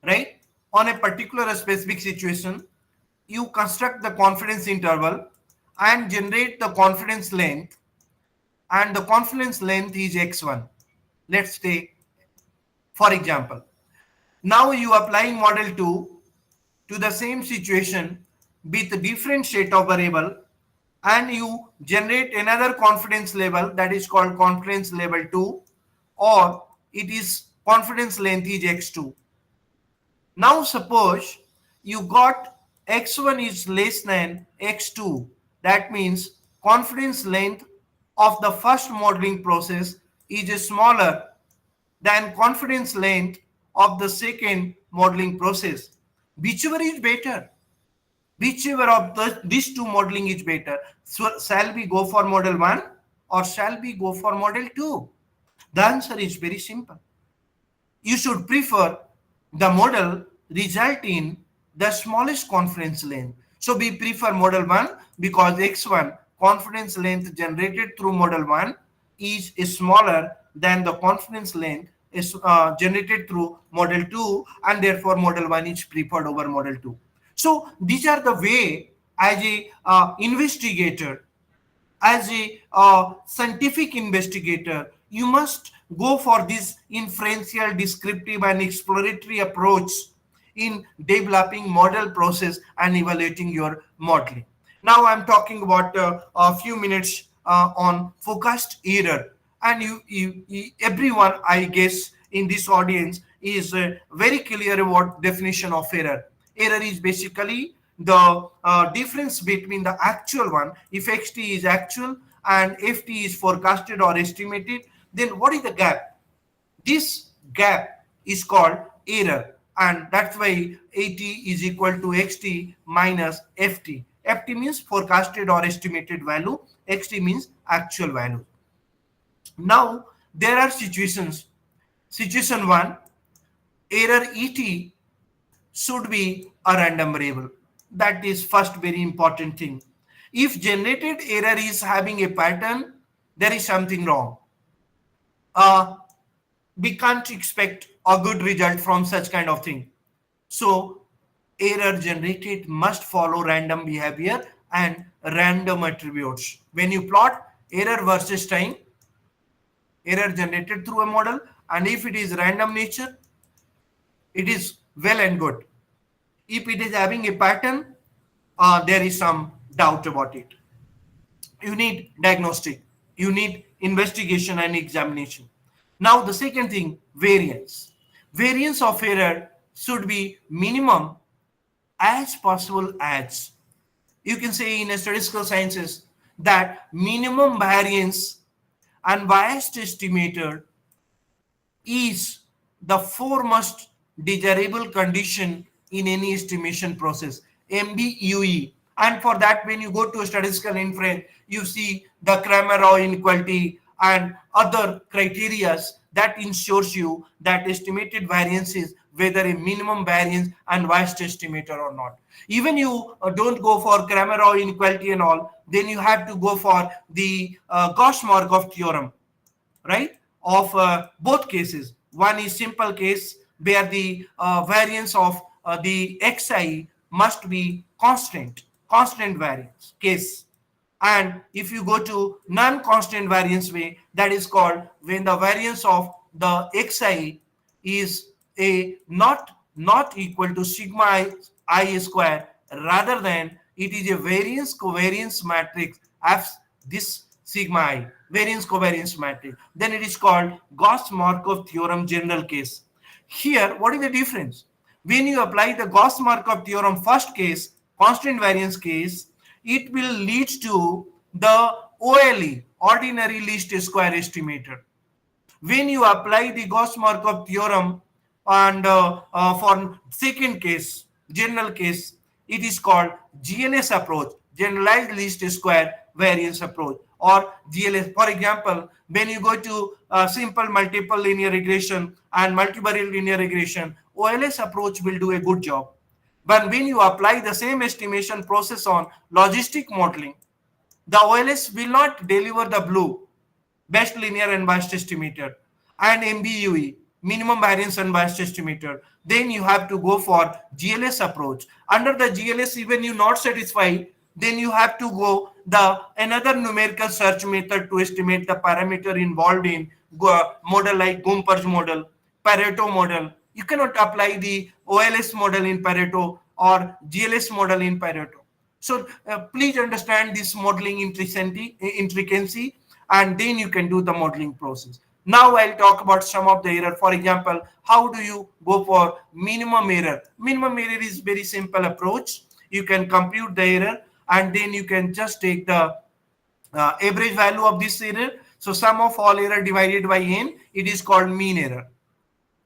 Speaker 2: right, on a particular specific situation, you construct the confidence interval and generate the confidence length, and the confidence length is x1. Let's take for example, now you applying model 2 to the same situation with different set of variable, and you generate another confidence level that is called confidence level 2, or it is confidence length is x2. Now suppose you got x1 is less than x2. That means confidence length of the first modeling process is smaller than confidence length of the second modeling process. Whichever is better? Whichever of these two modeling is better? So shall we go for model 1 or shall we go for model 2? The answer is very simple. You should prefer the model result in the smallest confidence length. So we prefer model 1 because x1 confidence length generated through model 1 is smaller than the confidence length is generated through model 2, and therefore model 1 is preferred over model 2. So these are the way as a investigator, as a scientific investigator, you must go for this inferential, descriptive, and exploratory approach in developing model process and evaluating your modeling. Now I'm talking about a few minutes on forecast error, and everyone, I guess, in this audience is very clear about definition of error. Error is basically the difference between the actual one. If xt is actual and ft is forecasted or estimated, then what is the gap? This gap is called error, and that's why at is equal to xt minus ft. Ft means forecasted or estimated value, xt means actual value. Now there are situations. Situation 1, error et should be a random variable. That is first very important thing. If generated error is having a pattern, there is something wrong. We can't expect a good result from such kind of thing. So error generated must follow random behavior and random attributes. When you plot error versus time, error generated through a model, and if it is random nature, it is well and good. If it is having a pattern, there is some doubt about it. You need diagnostic, you need investigation and examination. Now the second thing, variance. Variance of error should be minimum as possible as. You can say in statistical sciences that minimum variance and biased estimator is the foremost desirable condition in any estimation process, MBUE. And for that, when you go to statistical inference, you see the Kramer-Rao inequality and other criteria that ensures you that estimated variance is whether a minimum variance and biased estimator or not. Even you don't go for Kramer-Rao inequality and all, then you have to go for the Gauss-Markov theorem, right? Of both cases. One is simple case where the variance of the xi must be constant variance case. And if you go to non-constant variance way, that is called when the variance of the xi is a not equal to sigma I square rather than It is a variance covariance matrix as this sigma I, variance covariance matrix. Then it is called Gauss-Markov theorem general case. Here, what is the difference? When you apply the Gauss-Markov theorem first case, constant variance case, it will lead to the OLE, ordinary least square estimator. When you apply the Gauss-Markov theorem and for second case, general case, it is called GLS approach, generalized least square variance approach, or GLS. For example, when you go to simple multiple linear regression and multivariate linear regression, OLS approach will do a good job. But when you apply the same estimation process on logistic modeling, the OLS will not deliver the blue, best linear unbiased estimator, and MBUE, minimum variance unbiased estimator. Then you have to go for GLS approach. Under the GLS, even you not satisfied, then you have to go the another numerical search method to estimate the parameter involved in model like Gumper's model, Pareto model. You cannot apply the OLS model in Pareto or GLS model in Pareto. So please understand this modeling intricacy, and then you can do the modeling process. Now I'll talk about some of the error. For example, how do you go for minimum error? Minimum error is very simple approach. You can compute the error and then you can just take the average value of this error. So sum of all error divided by n, it is called mean error,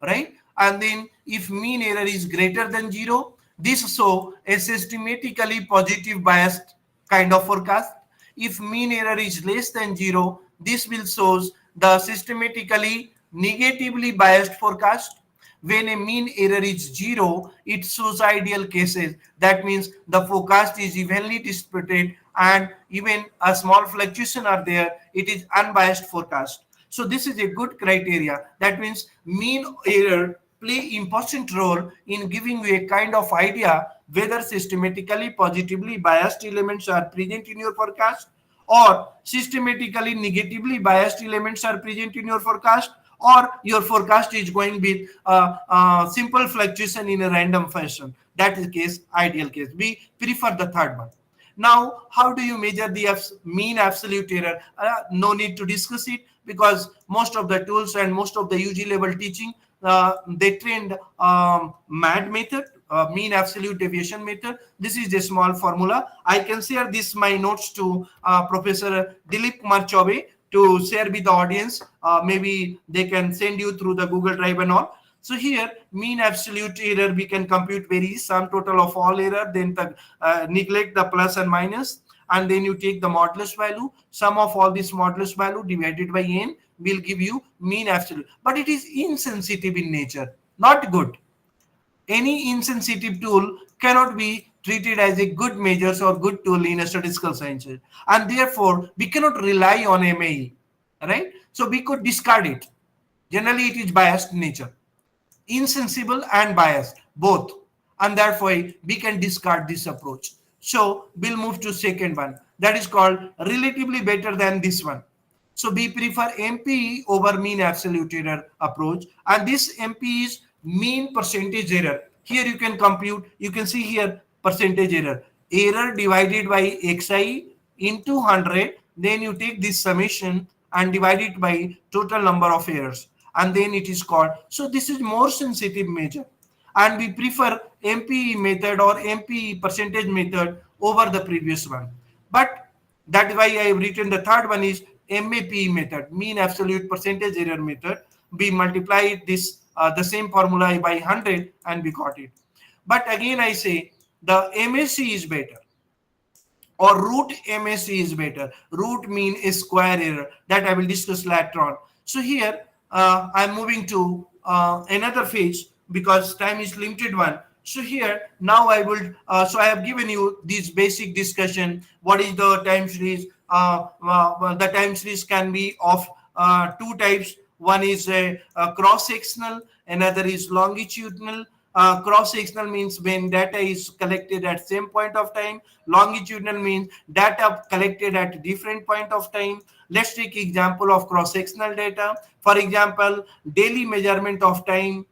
Speaker 2: right? And then if mean error is greater than 0, this show a systematically positive biased kind of forecast. If mean error is less than 0, this will shows the systematically negatively biased forecast. When a mean error is 0, it shows ideal cases. That means the forecast is evenly distributed and even a small fluctuation are there, it is unbiased forecast. So this is a good criteria. That means mean error play important role in giving you a kind of idea whether systematically positively biased elements are present in your forecast or systematically negatively biased elements are present in your forecast, or your forecast is going with simple fluctuation in a random fashion. That is case, ideal case. We prefer the third one. Now, how do you measure the mean absolute error? No need to discuss it because most of the tools and most of the UG level teaching, they trained MAD method, mean absolute deviation method. This is a small formula. I can share this my notes to Professor Dilip Kumar Chaube to share with the audience. Maybe they can send you through the Google Drive and all. So here, mean absolute error we can compute varies, sum total of all error, then neglect the plus and minus, and then you take the modulus value, sum of all this modulus value divided by n will give you mean absolute. But it is insensitive in nature, not good. Any insensitive tool cannot be treated as a good measures or good tool in a statistical sciences, and therefore we cannot rely on MAE, right? So we could discard it. Generally, it is biased in nature, insensible and biased both, and therefore we can discard this approach. So we'll move to second one, that is called relatively better than this one. So we prefer MPE over mean absolute error approach, and this MPE is mean percentage error. Here you can compute, you can see here percentage error divided by xi into 100, then you take this summation and divide it by total number of errors, and then it is called. So this is more sensitive measure, and we prefer MPE method or MPE percentage method over the previous one. But that's why I have written the third one is MAPE method, mean absolute percentage error method. We multiply this the same formula by 100 and we got it. But again I say the MAC is better, or root MAC is better. Root mean is square error, that I will discuss later on. So here I'm moving to another phase because time is limited one. So here now I will so I have given you this basic discussion. What is the time series? The time series can be of two types. One is a cross-sectional, another is longitudinal. Cross-sectional means when data is collected at same point of time. Longitudinal means data collected at different point of time. Let's take example of cross-sectional data. For example, daily measurement of time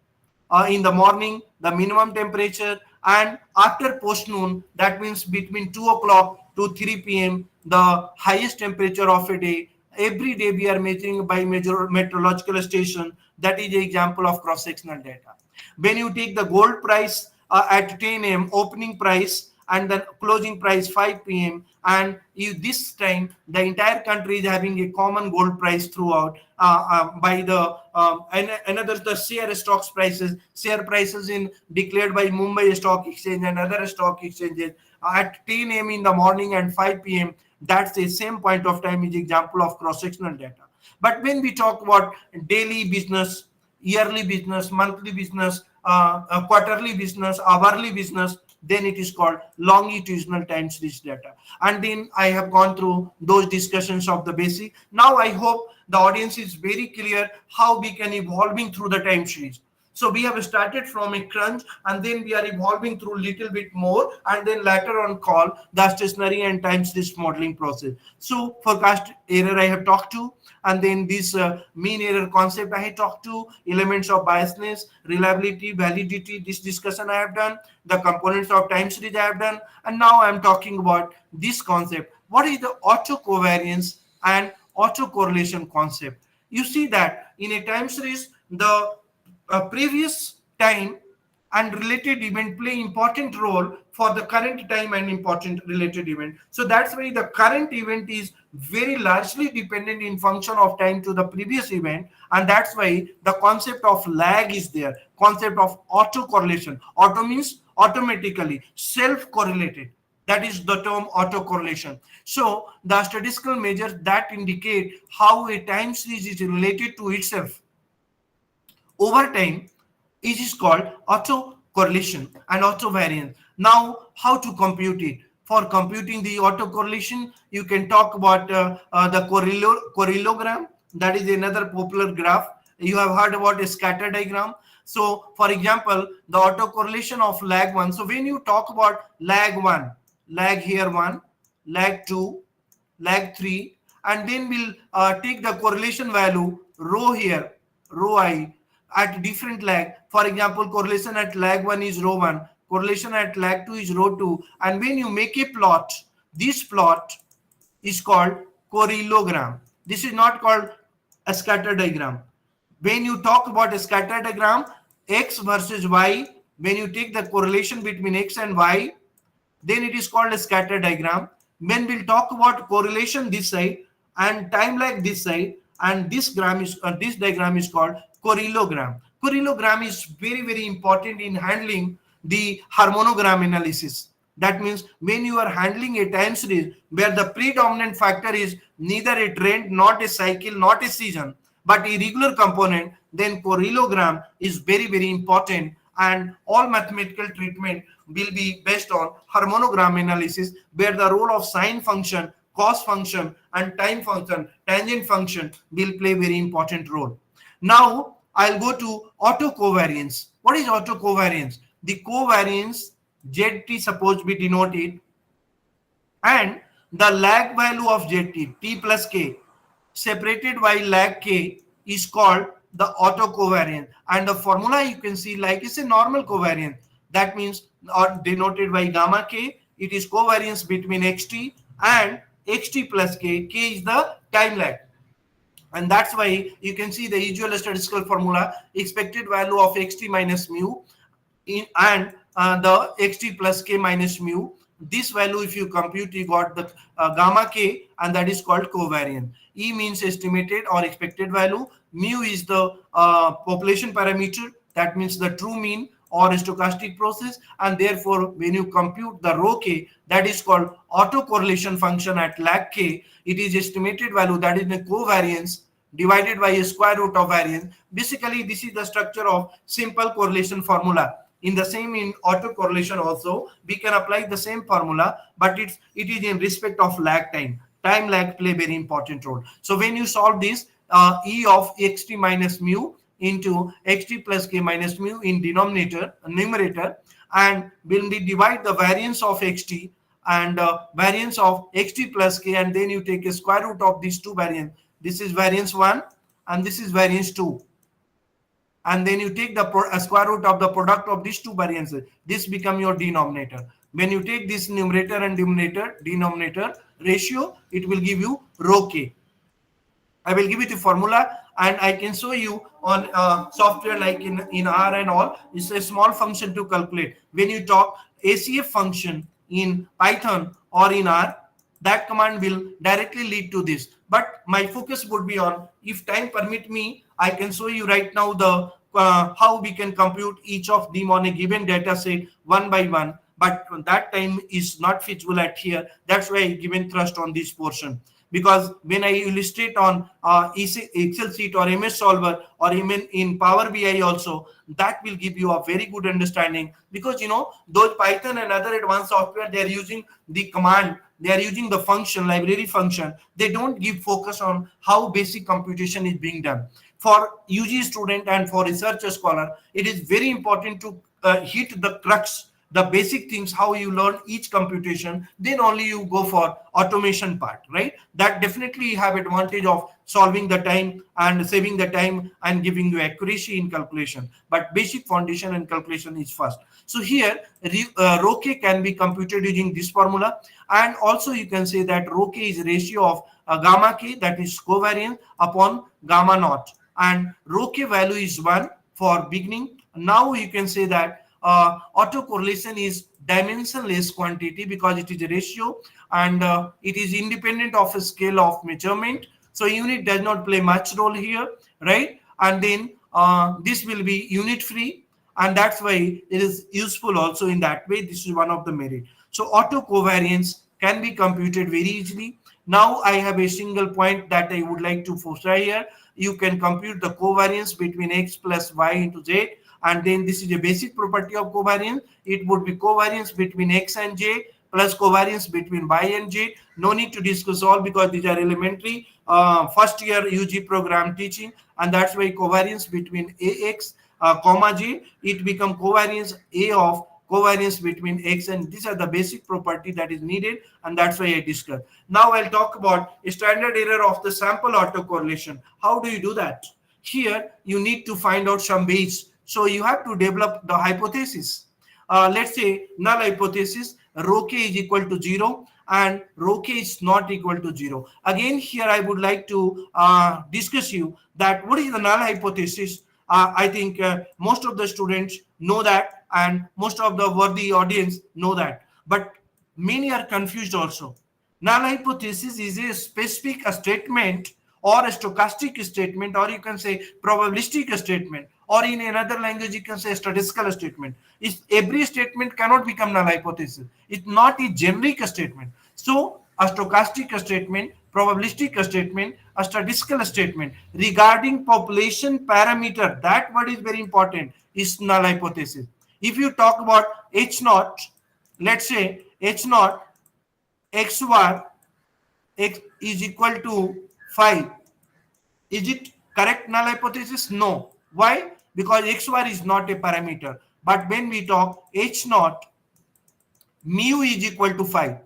Speaker 2: in the morning, the minimum temperature, And after post noon, that means between 2 o'clock to 3 p.m., the highest temperature of a day. Every day we are measuring by major meteorological station. That is an example of cross-sectional data. When you take the gold price at 10 a.m. opening price and then closing price 5 p.m. and you, this time the entire country is having a common gold price throughout by the another the share prices in declared by Mumbai Stock Exchange and other stock exchanges at 10 a.m. in the morning and 5 p.m. That's the same point of time is example of cross-sectional data. But when we talk about daily business, yearly business, monthly business, quarterly business, hourly business, then it is called longitudinal time series data. And then I have gone through those discussions of the basic. Now I hope the audience is very clear how we can evolving through the time series. So we have started from a crunch and then we are evolving through little bit more and then later on call the stationary and time series modeling process. So forecast error I have talked to, and then this mean error concept I have talked to, elements of biasness, reliability, validity, this discussion I have done, the components of time series I have done, and now I am talking about this concept. What is the auto-covariance and auto-correlation concept? You see that in a time series, the previous time and related event play important role for the current time and important related event. So that's why the current event is very largely dependent in function of time to the previous event, and that's why the concept of lag is there, concept of auto correlation. Auto means automatically, self correlated, that is the term auto correlation. So the statistical measures that indicate how a time series is related to itself over time, it is called auto correlation and auto variance. Now, how to compute it? For computing the auto correlation, you can talk about the correlogram. That is another popular graph. You have heard about a scatter diagram. So, for example, the auto correlation of lag 1. So, when you talk about lag 1, lag here 1, lag 2, lag 3, and then we'll take the correlation value rho here, rho I, at different lag. For example, correlation at lag 1 is rho 1, correlation at lag 2 is rho 2. And when you make a plot, this plot is called correlogram. This is not called a scatter diagram. When you talk about a scatter diagram, x versus y, when you take the correlation between x and y, then it is called a scatter diagram. When we'll talk about correlation this side and time lag this side, and this diagram is called correlogram. Correlogram is very, very important in handling the harmonogram analysis. That means when you are handling a time series where the predominant factor is neither a trend, not a cycle, not a season, but a regular component, then correlogram is very, very important, and all mathematical treatment will be based on harmonogram analysis, where the role of sine function, cos function, and time function, tangent function will play very important role. Now I'll go to auto covariance. What is auto covariance? The covariance ZT supposed to be denoted, and the lag value of ZT, T plus K, separated by lag K, is called the auto covariance. And the formula you can see like it's a normal covariance. That means or denoted by gamma K. It is covariance between XT and XT plus K. K is the time lag. And that's why you can see the usual statistical formula, expected value of XT minus mu and the XT plus K minus mu. This value, if you compute, you got the gamma K, and that is called covariance. E means estimated or expected value. Mu is the population parameter. That means the true mean or stochastic process. And therefore, when you compute the rho K, that is called autocorrelation function at lag K. It is estimated value, that is the covariance, divided by a square root of variance. Basically, this is the structure of simple correlation formula. In the same in autocorrelation also, we can apply the same formula, but it is in respect of lag time. Time lag play very important role. So when you solve this, E of xt minus mu into xt plus k minus mu in numerator, and when we divide the variance of xt and variance of xt plus k, and then you take a square root of these two variance. This is variance 1 and this is variance 2. and then you take the square root of the product of these two variances. This become your denominator. When you take this numerator and denominator ratio, it will give you rho k. I will give you the formula, and I can show you on software like in R and all. It's a small function to calculate. When you talk ACF function in Python or in R, that command will directly lead to this. But my focus would be on, if time permit me, I can show you right now the how we can compute each of them on a given data set one by one. But that time is not feasible at here. That's why I given thrust on this portion. Because when I illustrate on Excel sheet or MS Solver or even in Power BI also, that will give you a very good understanding. Because those Python and other advanced software, they are using the command, they are using the function, library function. They don't give focus on how basic computation is being done. For UG student and for research scholar, it is very important to hit the crux, the basic things, how you learn each computation, then only you go for automation part, right? That definitely have advantage of solving the time and saving the time and giving you accuracy in calculation. But basic foundation and calculation is first. So here rho k can be computed using this formula, and also you can say that rho k is ratio of gamma k, that is covariance, upon gamma naught, and rho k value is 1 for beginning. Now you can say that autocorrelation is dimensionless quantity because it is a ratio, and it is independent of a scale of measurement. So unit does not play much role here, right? And then this will be unit free, and that's why it is useful also in that way. This is one of the merit. So autocovariance can be computed very easily. Now I have a single point that I would like to foresee here. You can compute the covariance between x plus y into z. And then this is a basic property of covariance. It would be covariance between x and j plus covariance between y and j. No need to discuss all because these are elementary first year UG program teaching, and that's why covariance between ax comma j, it become covariance a of covariance between x, and these are the basic property that is needed, and that's why I discussed. Now I'll talk about a standard error of the sample autocorrelation. How do you do that? Here you need to find out some ways. So you have to develop the hypothesis. Let's say null hypothesis, rho k is equal to 0 and rho k is not equal to 0. Again, here I would like to discuss you that what is the null hypothesis. I think most of the students know that, and most of the worthy audience know that. But many are confused also. Null hypothesis is a specific statement or a stochastic statement, or you can say probabilistic statement, or in another language you can say statistical statement. Every statement cannot become null hypothesis. It's not a generic statement. So a stochastic statement, probabilistic statement, a statistical statement regarding population parameter, that word is very important, is null hypothesis. If you talk about H naught, let's say H naught x bar x is equal to 5. Is it correct null hypothesis? No. Why? Because x bar is not a parameter. But when we talk H naught mu is equal to 5,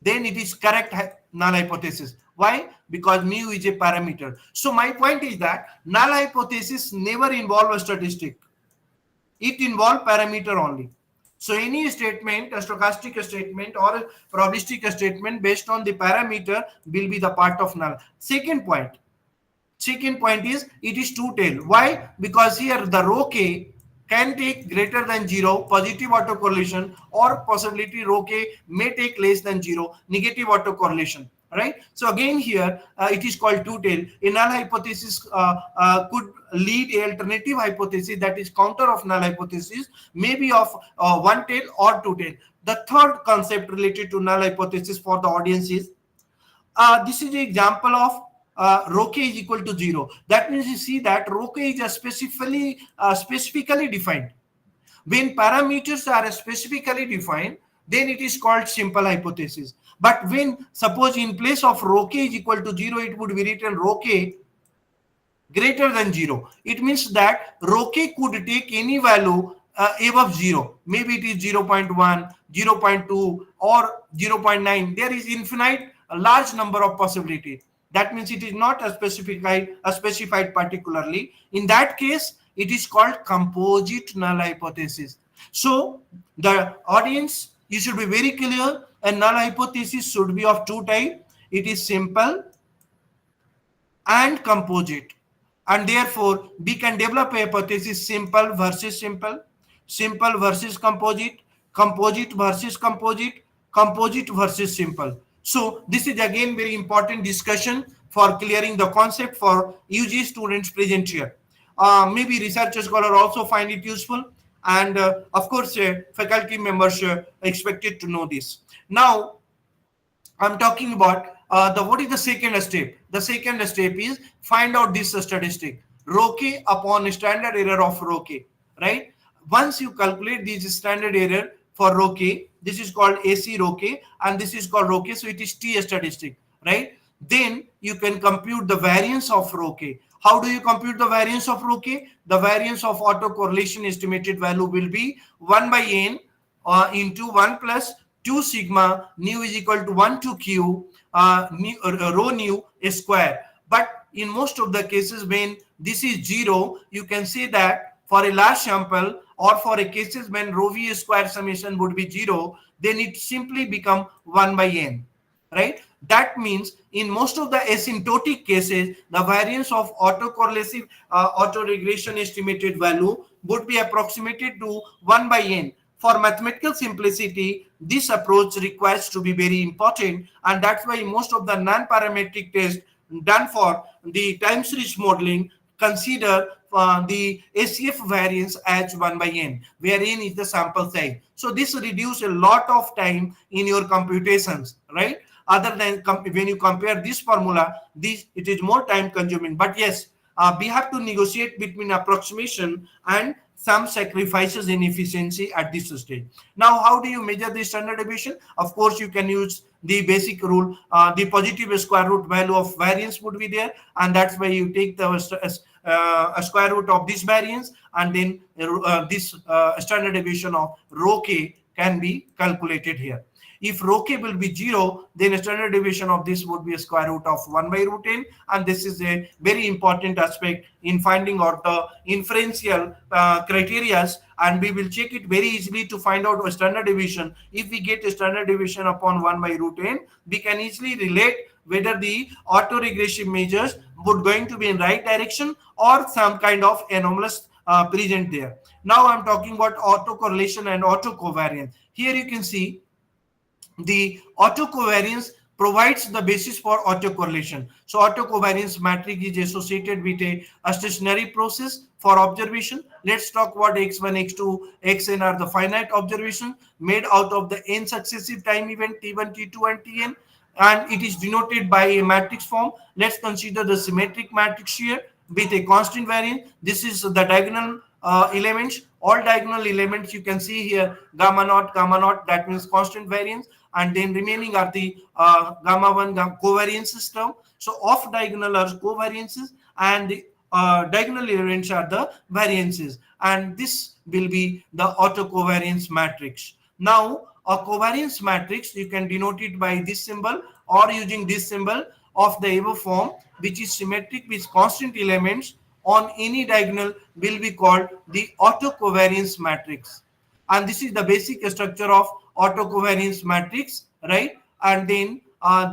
Speaker 2: then it is correct null hypothesis. Why? Because mu is a parameter. So my point is that null hypothesis never involve a statistic. It involves parameter only. So any statement, a stochastic statement or a probabilistic statement based on the parameter will be the part of null. Second point is it is two-tailed. Why? Because here the rho k can take greater than 0, positive autocorrelation, or possibility rho k may take less than 0, negative autocorrelation. Right? So again here it is called two-tailed. A null hypothesis could lead a alternative hypothesis, that is counter of null hypothesis, maybe of one tail or two-tail. The third concept related to null hypothesis for the audience is this is an example of rho k is equal to 0. That means you see that rho k is specifically defined. When parameters are specifically defined, then it is called simple hypothesis. But when suppose in place of rho k is equal to 0, it would be written rho k greater than 0. It means that rho k could take any value above 0. Maybe it is 0.1, 0.2 or 0.9. There is infinite, a large number of possibilities. That means it is not specified particularly. In that case, It is called composite null hypothesis. So the audience, you should be very clear. A null hypothesis should be of two types. It is simple and composite, and therefore we can develop a hypothesis simple versus simple, simple versus composite, composite versus composite, composite versus simple. So this is again very important discussion for clearing the concept for UG students present here. Maybe research scholar also find it useful, and of course faculty members expected to know this. Now I'm talking about the what is the second step? The second step is find out this statistic rho k upon standard error of rho k, right? Once you calculate this standard error for rho k, this is called AC rho k and this is called rho k, so it is T statistic, right? Then you can compute the variance of rho k. How do you compute the variance of rho k? The variance of autocorrelation estimated value will be 1 by n into 1 plus 2 sigma nu is equal to 1 to q rho nu square. But in most of the cases when this is 0, you can say that for a large sample or for a cases when rho v square summation would be 0, then it simply become 1 by n, right? That means in most of the asymptotic cases, the variance of autocorrelative autoregression estimated value would be approximated to 1 by n. For mathematical simplicity, this approach requires to be very important, and that's why most of the non-parametric tests done for the time series modeling consider the ACF variance as 1 by n, where n is the sample size. So this reduces a lot of time in your computations, right? Other than when you compare this formula, it is more time consuming. But yes, we have to negotiate between approximation and some sacrifices in efficiency at this stage. Now, how do you measure the standard deviation? Of course, you can use the basic rule. The positive square root value of variance would be there, and that's why you take the square root of this variance, and then this standard deviation of rho k can be calculated here. If rho k will be 0, then standard deviation of this would be a square root of 1 by root n, and this is a very important aspect in finding out the inferential criteria, and we will check it very easily to find out a standard deviation. If we get a standard deviation upon 1 by root n, we can easily relate whether the autoregressive measures would going to be in right direction or some kind of anomalous present there. Now I'm talking about autocorrelation and autocovariance. Here you can see the autocovariance provides the basis for autocorrelation. So autocovariance matrix is associated with a stationary process for observation. Let's talk about x1, x2, xn are the finite observations made out of the n successive time event t1, t2 and tn, and it is denoted by a matrix form. Let's consider the symmetric matrix here with a constant variance. This is the diagonal elements. All diagonal elements you can see here gamma naught, that means constant variance, and then remaining are the gamma 1 covariance system. So off diagonal are covariances and the diagonal elements are the variances, and this will be the autocovariance matrix. Now a covariance matrix you can denote it by this symbol or using this symbol of the above form, which is symmetric with constant elements on any diagonal, will be called the autocovariance matrix. And this is the basic structure of autocovariance matrix, right? And then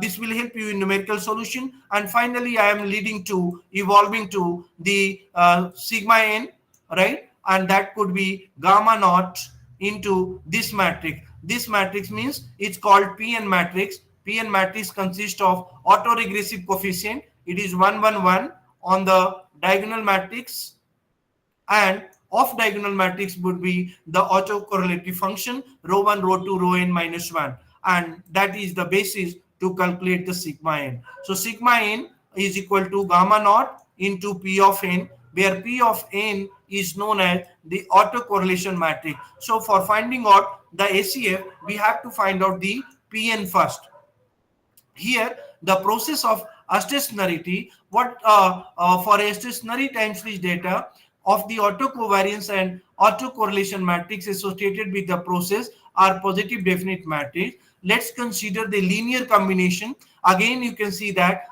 Speaker 2: this will help you in numerical solution. And finally, I am leading to evolving to the sigma n, right? And that could be gamma naught into this matrix. This matrix means it's called PN matrix. PN matrix consists of autoregressive coefficient. It is 1, 1, 1 on the diagonal matrix, and off diagonal matrix would be the autocorrelative function rho 1, rho 2, rho n minus 1, and that is the basis to calculate the sigma n. So sigma n is equal to gamma naught into P of n, where P of n is known as the autocorrelation matrix. So for finding out the ACF, we have to find out the Pn first. Here the process of stationarity, what for a stationary time series data of the autocovariance and autocorrelation matrix associated with the process are positive definite matrix. Let's consider the linear combination. Again, you can see that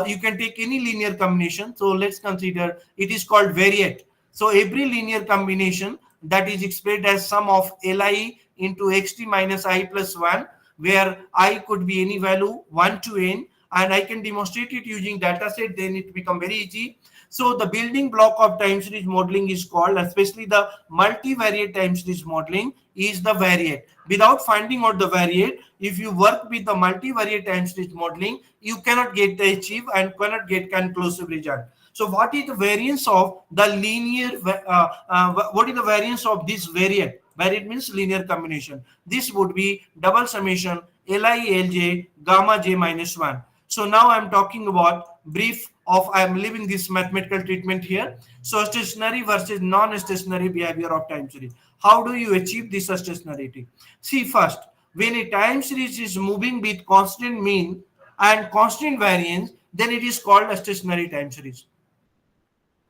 Speaker 2: you can take any linear combination. So let's consider it is called variate. So every linear combination that is expressed as sum of Li into xt minus I plus 1, where I could be any value 1 to n, and I can demonstrate it using data set, then it become very easy. So the building block of time series modeling is called, especially the multivariate time series modeling, is the variate. Without finding out the variate, if you work with the multivariate time series modeling, you cannot get the achieve and cannot get conclusive result. So what is the variance of the linear, what is the variance of this variate? Variate means linear combination. This would be double summation Li Lj gamma j minus 1. So now I'm talking about brief of, I'm leaving this mathematical treatment here. So stationary versus non-stationary behavior of time series. How do you achieve this stationarity? See, first, when a time series is moving with constant mean and constant variance, then it is called a stationary time series.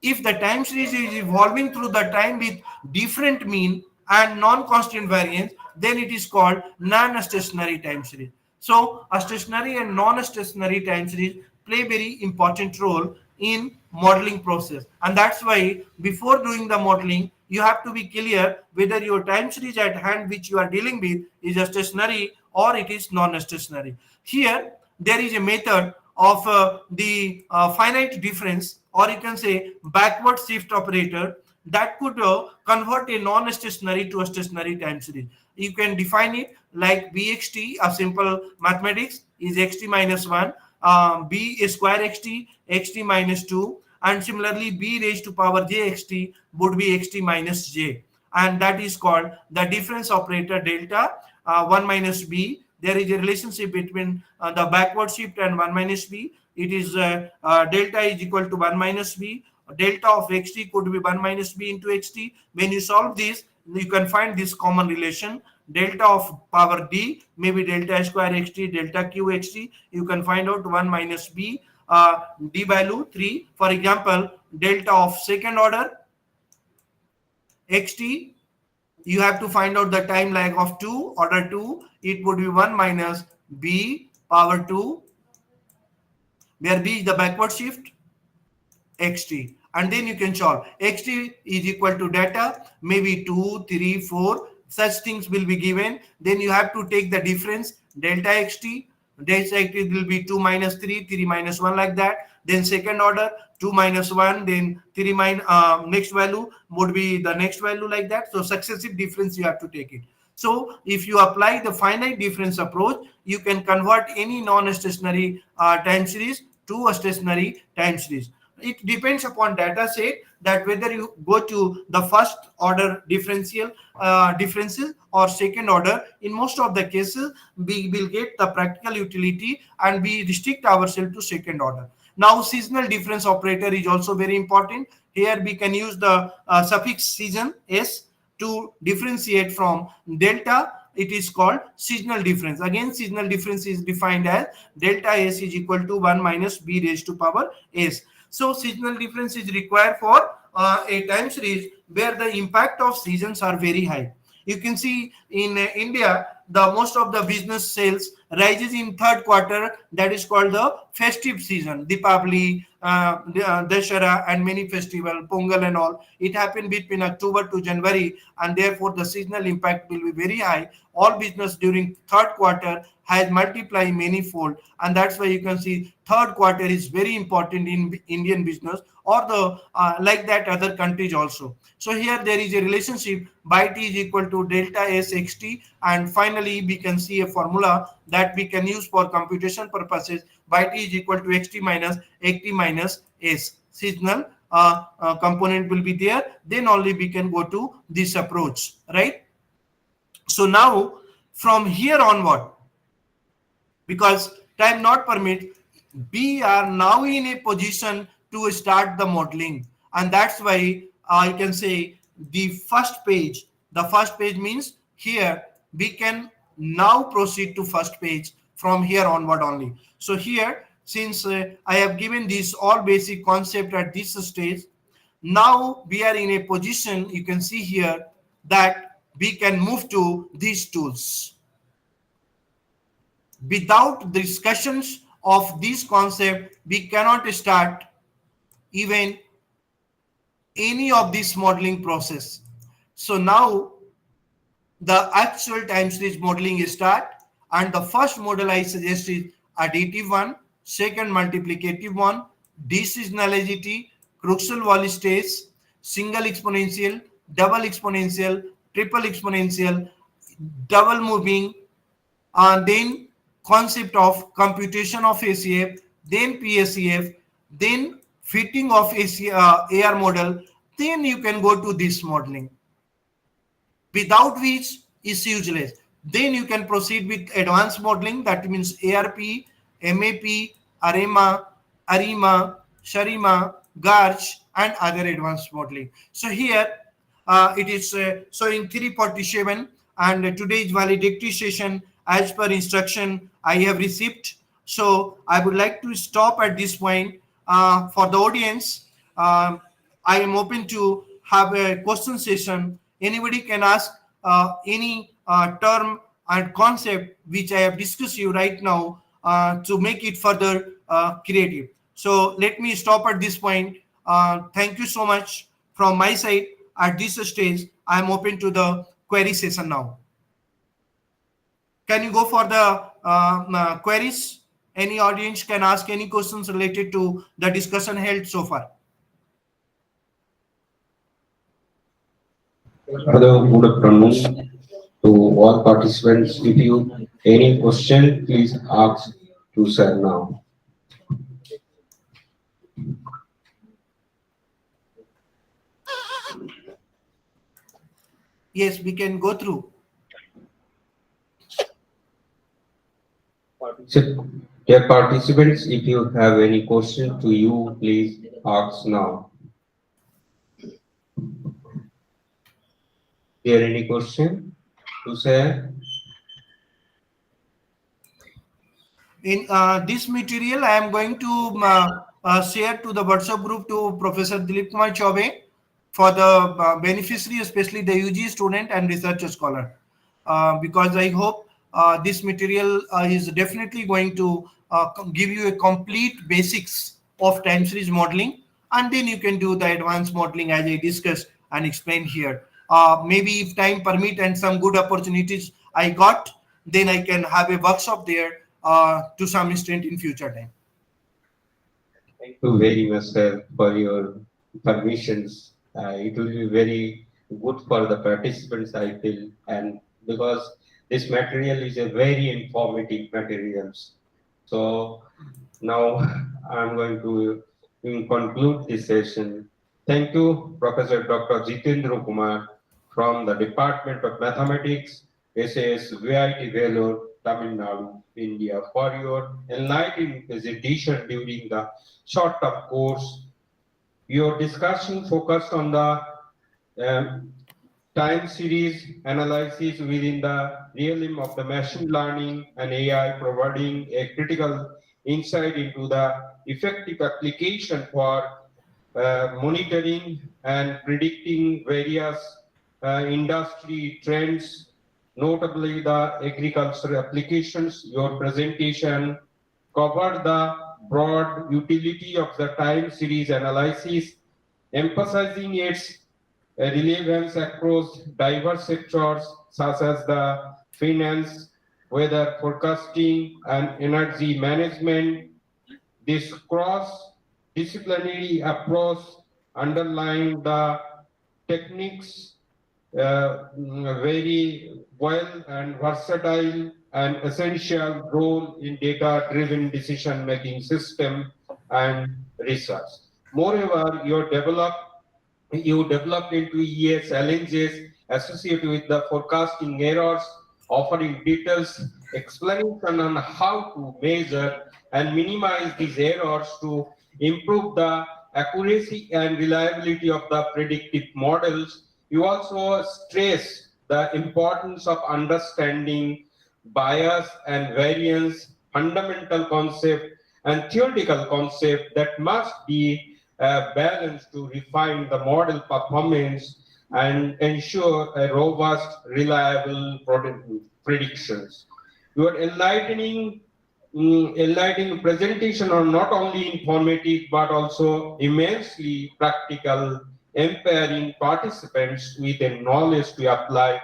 Speaker 2: If the time series is evolving through the time with different mean and non-constant variance, then it is called non-stationary time series. So a stationary and non-stationary time series play very important role in modeling process, and that's why before doing the modeling you have to be clear whether your time series at hand which you are dealing with is a stationary or it is non-stationary. Here there is a method of the finite difference, or you can say backward shift operator, that could convert a non-stationary to a stationary time series. You can define it like bxt, a simple mathematics is xt minus 1, b square xt, xt minus 2, and similarly b raised to power j xt would be xt minus j, and that is called the difference operator delta 1 minus b. There is a relationship between the backward shift and 1 minus b. It is delta is equal to 1 minus b. Delta of xt could be 1 minus b into xt. When you solve this, you can find this common relation. Delta of power d, maybe delta square xt, delta q xt. You can find out 1 minus b, d value 3. For example, delta of second order xt, you have to find out the time lag of 2, order 2, it would be 1 minus b power 2, where b is the backward shift, xt, and then you can solve. Xt is equal to data, maybe 2, 3, 4, such things will be given. Then you have to take the difference, delta xt, delta xt will be 2 minus 3, 3 minus 1, like that. Then second order 2 minus 1, then 3 minus next value would be the next value, like that. So successive difference you have to take it. So if you apply the finite difference approach, you can convert any non-stationary time series to a stationary time series. It depends upon data set that whether you go to the first order differential differences or second order. In most of the cases, we will get the practical utility and we restrict ourselves to second order. Now, seasonal difference operator is also very important. Here we can use the suffix season s to differentiate from delta. It is called seasonal difference. Again, seasonal difference is defined as delta s is equal to 1 minus b raised to power s. So seasonal difference is required for a time series where the impact of seasons are very high. You can see in India, the most of the business sales rises in third quarter. That is called the festive season, Deepavali, Dashara, and many festival, Pongal and all. It happened between October to January, and therefore the seasonal impact will be very high. All business during third quarter has multiplied manifold, and that's why you can see third quarter is very important in Indian business, or the like that other countries also. So here there is a relationship by t is equal to delta s xt, and finally we can see a formula that we can use for computation purposes. By t is equal to xt minus xt minus s. Seasonal component will be there, then only we can go to this approach, right? So now from here onward, because time not permit, we are now in a position to start the modeling, and that's why I can say the first page means here we can now proceed to first page from here onward only. So here, since I have given this all basic concept at this stage, now we are in a position, you can see here, that we can move to these tools. Without discussions of this concept, we cannot start even any of this modeling process. So now the actual time series modeling is start, and the first model I suggest is additive one, second multiplicative one, deseasonality, crucial voltage, single exponential, double exponential, triple exponential, double moving, then concept of computation of ACF, then PSEF, then fitting of AR model, then you can go to this modeling, without which is useless. Then you can proceed with advanced modeling, that means ARP, MAP, AREMA, ARIMA, SHARIMA, GARCH, and other advanced modeling. So here it is showing 347, and today's valedictory session, as per instruction I have received. So I would like to stop at this point. For the audience, I am open to have a question session. Anybody can ask any term and concept which I have discussed you right now to make it further creative. So let me stop at this point. Thank you so much from my side. At this stage, I am open to the query session now. Can you go for the queries? Any audience can ask any questions related to the discussion held so far.
Speaker 1: Hello, good afternoon to all participants. If you any question, please ask to sir now.
Speaker 2: Yes, we can go through.
Speaker 1: Dear participants, if you have any question to you, please ask now. There any question to say?
Speaker 2: In this material, I am going to share to the WhatsApp group to Professor Dilip Kumar Chaube for the beneficiary, especially the UG student and researcher scholar, because I hope this material is definitely going to give you a complete basics of time series modeling, and then you can do the advanced modeling as I discussed and explained here. Maybe if time permit and some good opportunities I got, then I can have a workshop there to some extent in future time.
Speaker 1: Thank you very much, sir, for your permissions. It will be very good for the participants, I feel, and because this material is a very informative materials. So now I'm going to conclude this session. Thank you, Professor Dr. Jitendra Kumar from the Department of Mathematics, SAS VIT Vellore, Tamil Nadu, India, for your enlightening presentation during the short-term course. Your discussion focused on the time series analysis within the realm of the machine learning and AI, providing a critical insight into the effective application for monitoring and predicting various industry trends, notably the agricultural applications. Your presentation covered the broad utility of the time series analysis, emphasizing its relevance across diverse sectors such as the finance, weather forecasting, and energy management. This cross-disciplinary approach underlying the techniques very well and versatile and essential role in data-driven decision-making system and research. Moreover, you developed into EA challenges associated with the forecasting errors, offering details explanation on how to measure and minimize these errors to improve the accuracy and reliability of the predictive models. You also stress the importance of understanding bias and variance, fundamental concept and theoretical concept that must be balanced to refine the model performance and ensure a robust, reliable predictions. Your enlightening presentation are not only informative but also immensely practical, empowering participants with the knowledge to apply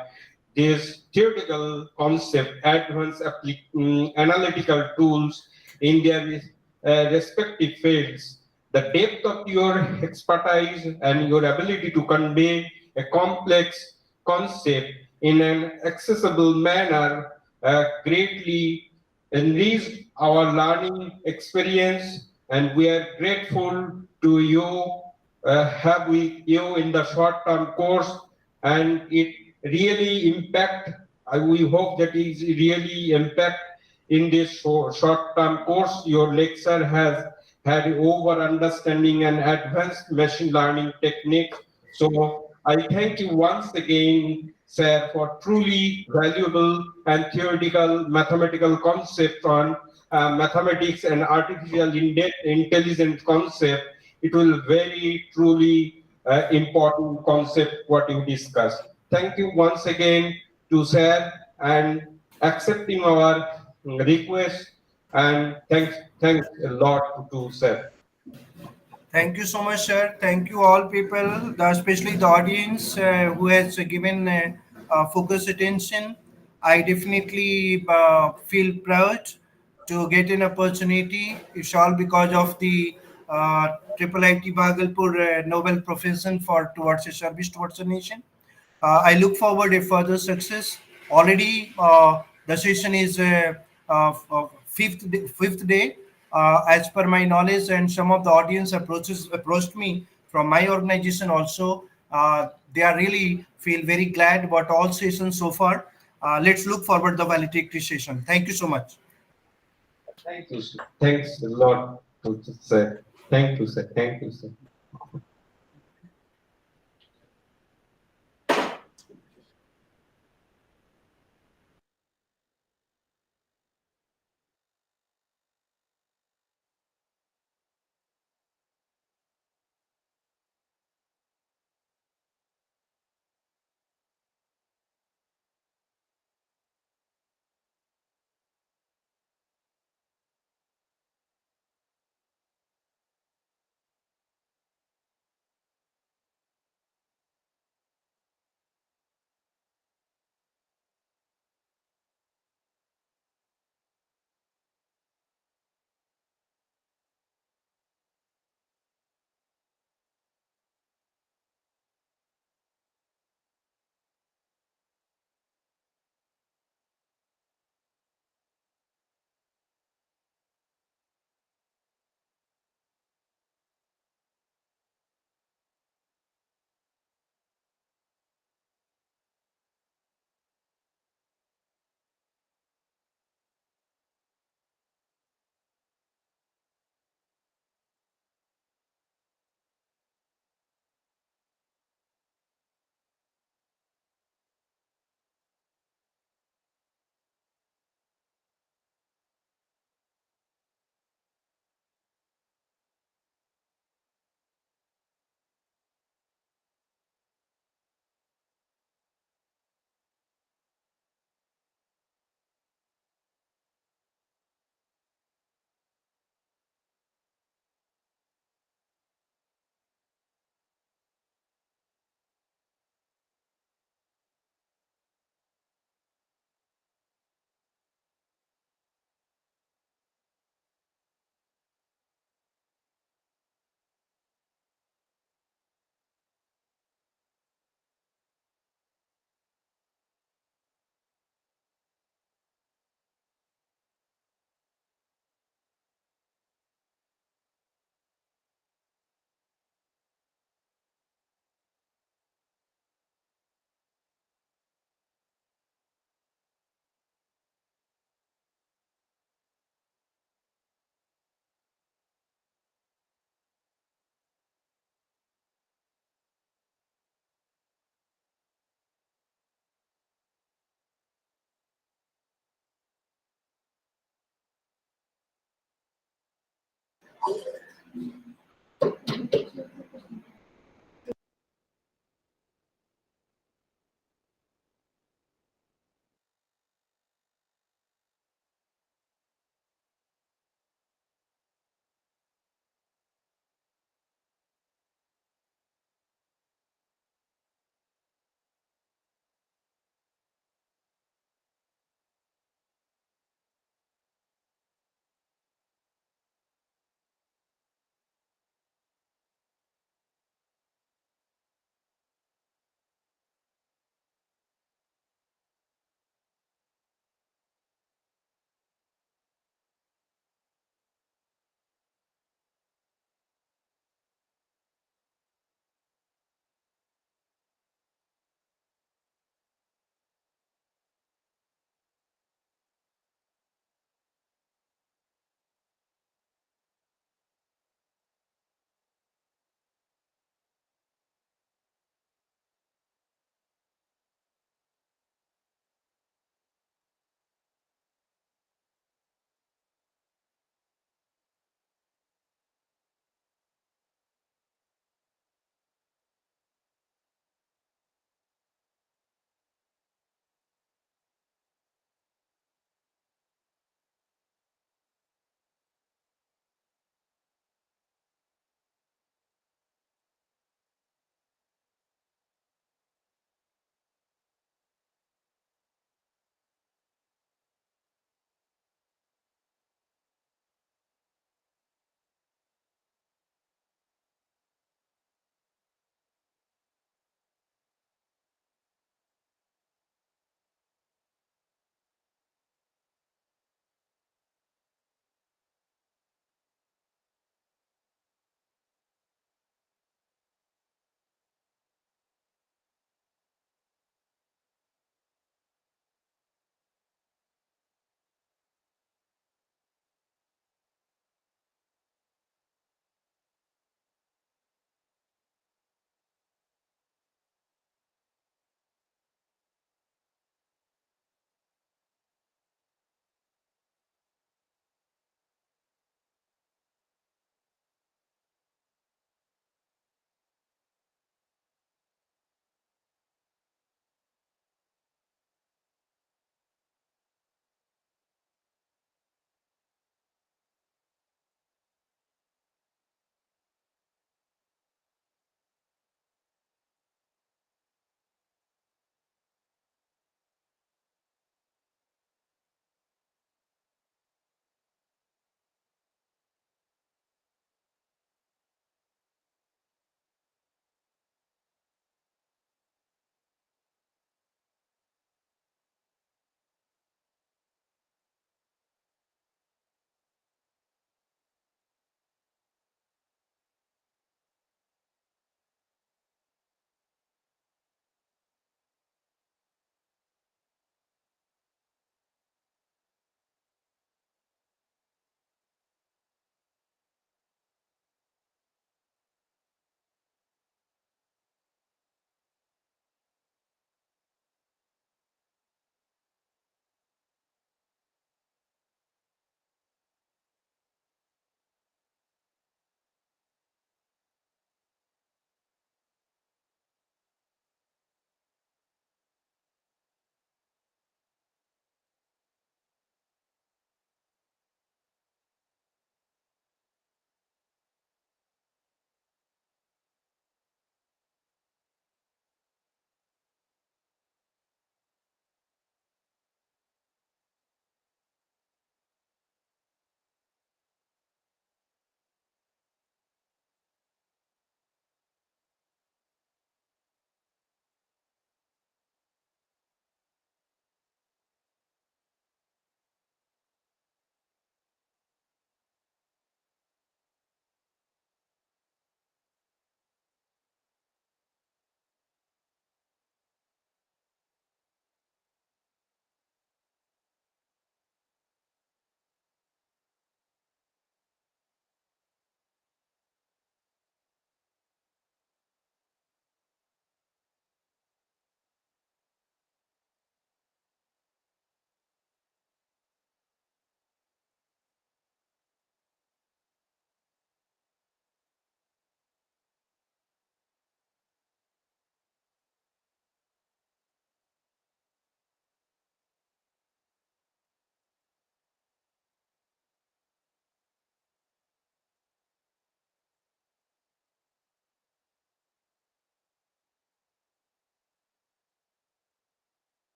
Speaker 1: these theoretical concepts, advanced analytical tools in their respective fields. The depth of your expertise and your ability to convey a complex concept in an accessible manner greatly enriched our learning experience, and we are grateful to you have with you in the short-term course, and it really impact. We hope that is really impact in this short-term course. Your lecture has had over understanding and advanced machine learning techniques. So I thank you once again, sir, for truly valuable and theoretical mathematical concept on mathematics and artificial intelligence concept. It will very truly important concept what you discussed. Thank you once again to sir and accepting our request, and thanks a lot to sir.
Speaker 2: Thank you so much, sir. Thank you, all people, especially the audience who has given focused attention. I definitely feel proud to get an opportunity. It's all because of the Triple IT Bhagalpur Nobel Profession for towards a service towards the nation. I look forward a further success. Already, the session is fifth day. As per my knowledge, and some of the audience approached me from my organization also. They are really feel very glad about all sessions so far. Let's look forward the valedictory session. Thank you so much.
Speaker 1: Thank you, sir. Thanks a lot to sir. Thank you, sir. Thank you, sir.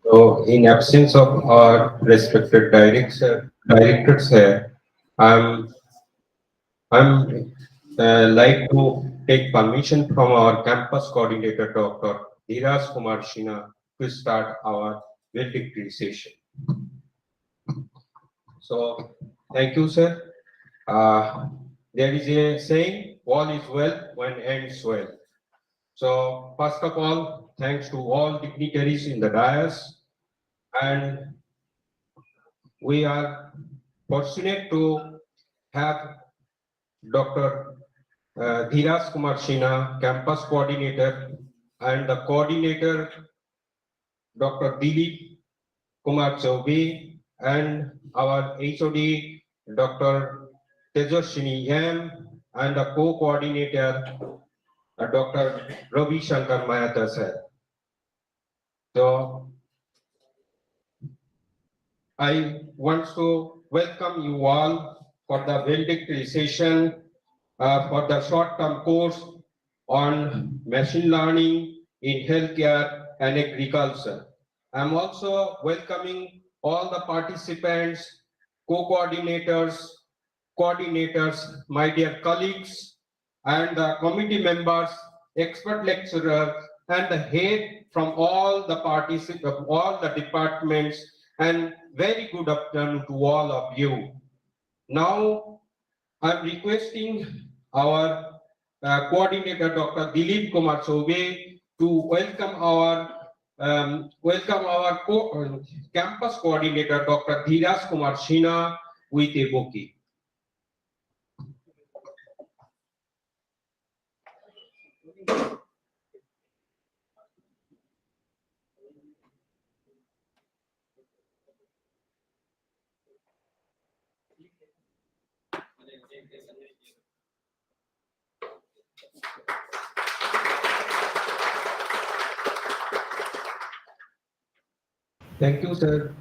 Speaker 1: So, in absence of our respected directors here, I'm like to take permission from our campus coordinator, Dr. Dheeraj Kumar Sinha, to start our valedictory session. So, thank you, sir. There is a saying, all is well when ends well. So, first of all, thanks to all dignitaries in the dais, and we are fortunate to have Dr. Dheeraj Kumar Sinha, campus coordinator, and the coordinator, Dr. Dilip Kumar Chaubey, and our HOD, Dr. Tejaswini M, and the co-coordinator, Dr. Ravi Shankar Mayata sir. So I want to welcome you all for the valedictory session for the short-term course on machine learning in healthcare and agriculture. I'm also welcoming all the participants, co-coordinators, coordinators, my dear colleagues, and the committee members, expert lecturers, and the head from all the participants, all the departments, and very good afternoon to all of you. Now, I'm requesting our coordinator, Dr. Dilip Kumar Chaubey, to welcome our campus coordinator, Dr. Dheeraj Kumar Sinha, with a bouquet. Thank you, sir.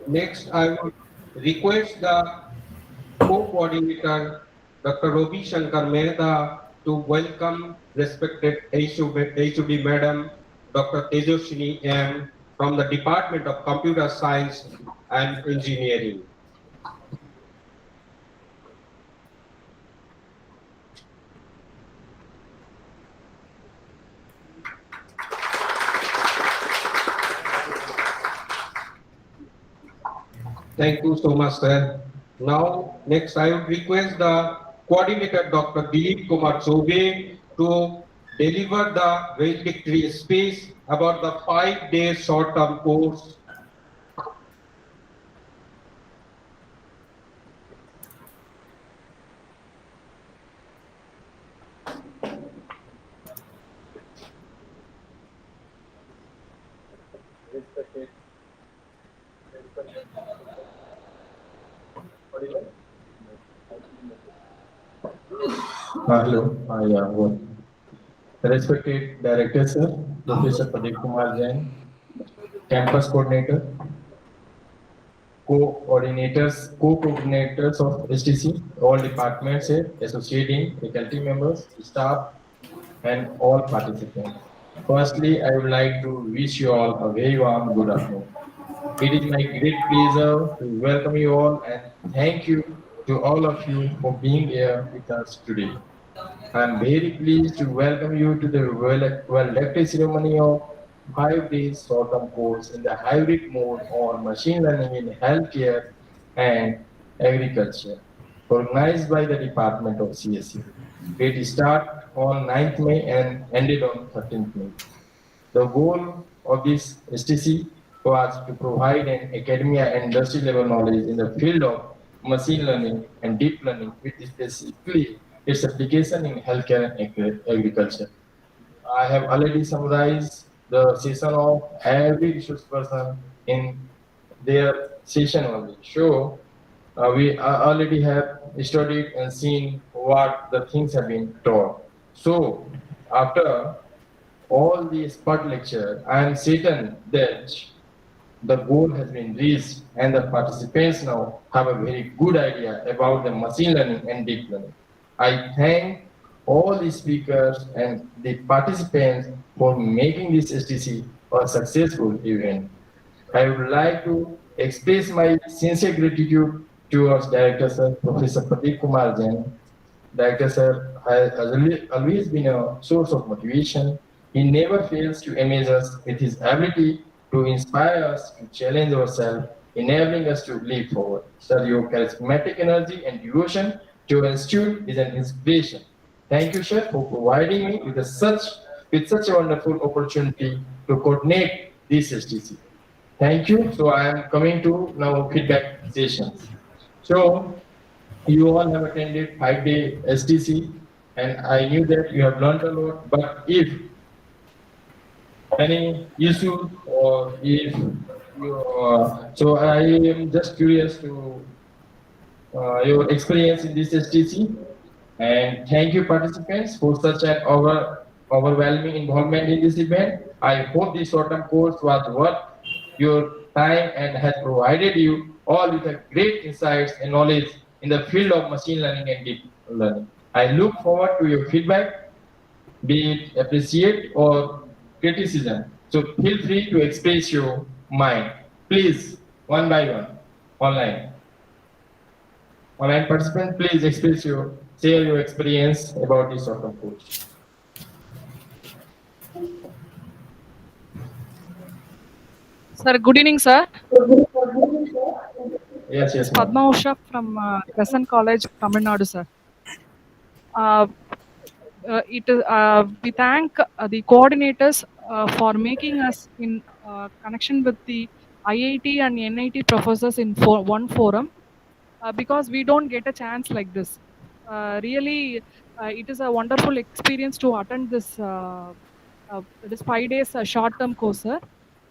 Speaker 1: Next, I would request the co-coordinator, Dr. Ravi Shankar Mehta, to welcome respected HOD Madam, Dr. Tejaswini M, from the Department of Computer Science and Engineering. Thank you so much, sir. Now, next, I would request the coordinator, Dr. Dilip Kumar Chaubey, to deliver the valedictory speech about the 5-day short-term course.
Speaker 3: Hello, what? Respected Director Sir, Professor Pradeep Kumar Jain, Campus Coordinator, co-coordinators of STC, all departments here, associating faculty members, staff, and all participants. Firstly, I would like to wish you all a very warm good afternoon. It is my great pleasure to welcome you all and thank you to all of you for being here with us today. I am very pleased to welcome you to the valedictory ceremony of 5 days short-term course in the hybrid mode on machine learning in healthcare and agriculture, organized by the Department of CSE. It started on 9th May and ended on 13th May. The goal of this STC was to provide an academia and industry level knowledge in the field of machine learning and deep learning, with specifically its application in healthcare and agriculture. I have already summarized the session of every resource person in their session only. So we already have studied and seen what the things have been taught. So, after all the expert lecture, I am certain that the goal has been reached and the participants now have a very good idea about the machine learning and deep learning. I thank all the speakers and the participants for making this STC a successful event. I would like to express my sincere gratitude towards Director Sir Professor Pradeep Kumar Jain. Director Sir has always been a source of motivation. He never fails to amaze us with his ability to inspire us to challenge ourselves, enabling us to leap forward. Sir, your charismatic energy and devotion to your institute is an inspiration. Thank you, Sir, for providing me with such a wonderful opportunity to coordinate this STC. Thank you. So I am coming to now feedback sessions. So you all have attended 5-day STC, and I knew that you have learned a lot. But if any issue or if you, so I am just curious to your experience in this STC, and thank you participants for such an overwhelming involvement in this event. I hope this short-term course was worth your time and has provided you all with a great insights and knowledge in the field of machine learning and deep learning. I look forward to your feedback, be it appreciate or criticism. So feel free to express your mind. Please, one by one, online. Online participant, please share your experience about this sort of course.
Speaker 4: Sir, good evening, sir.
Speaker 3: Yes,
Speaker 4: Padma
Speaker 3: ma'am.
Speaker 4: Usha from Crescent College, Tamil Nadu, sir. Uh, we thank the coordinators for making us in connection with the IIT and NIT professors in one forum, because we don't get a chance like this. Really, it is a wonderful experience to attend this 5 days short-term course, sir.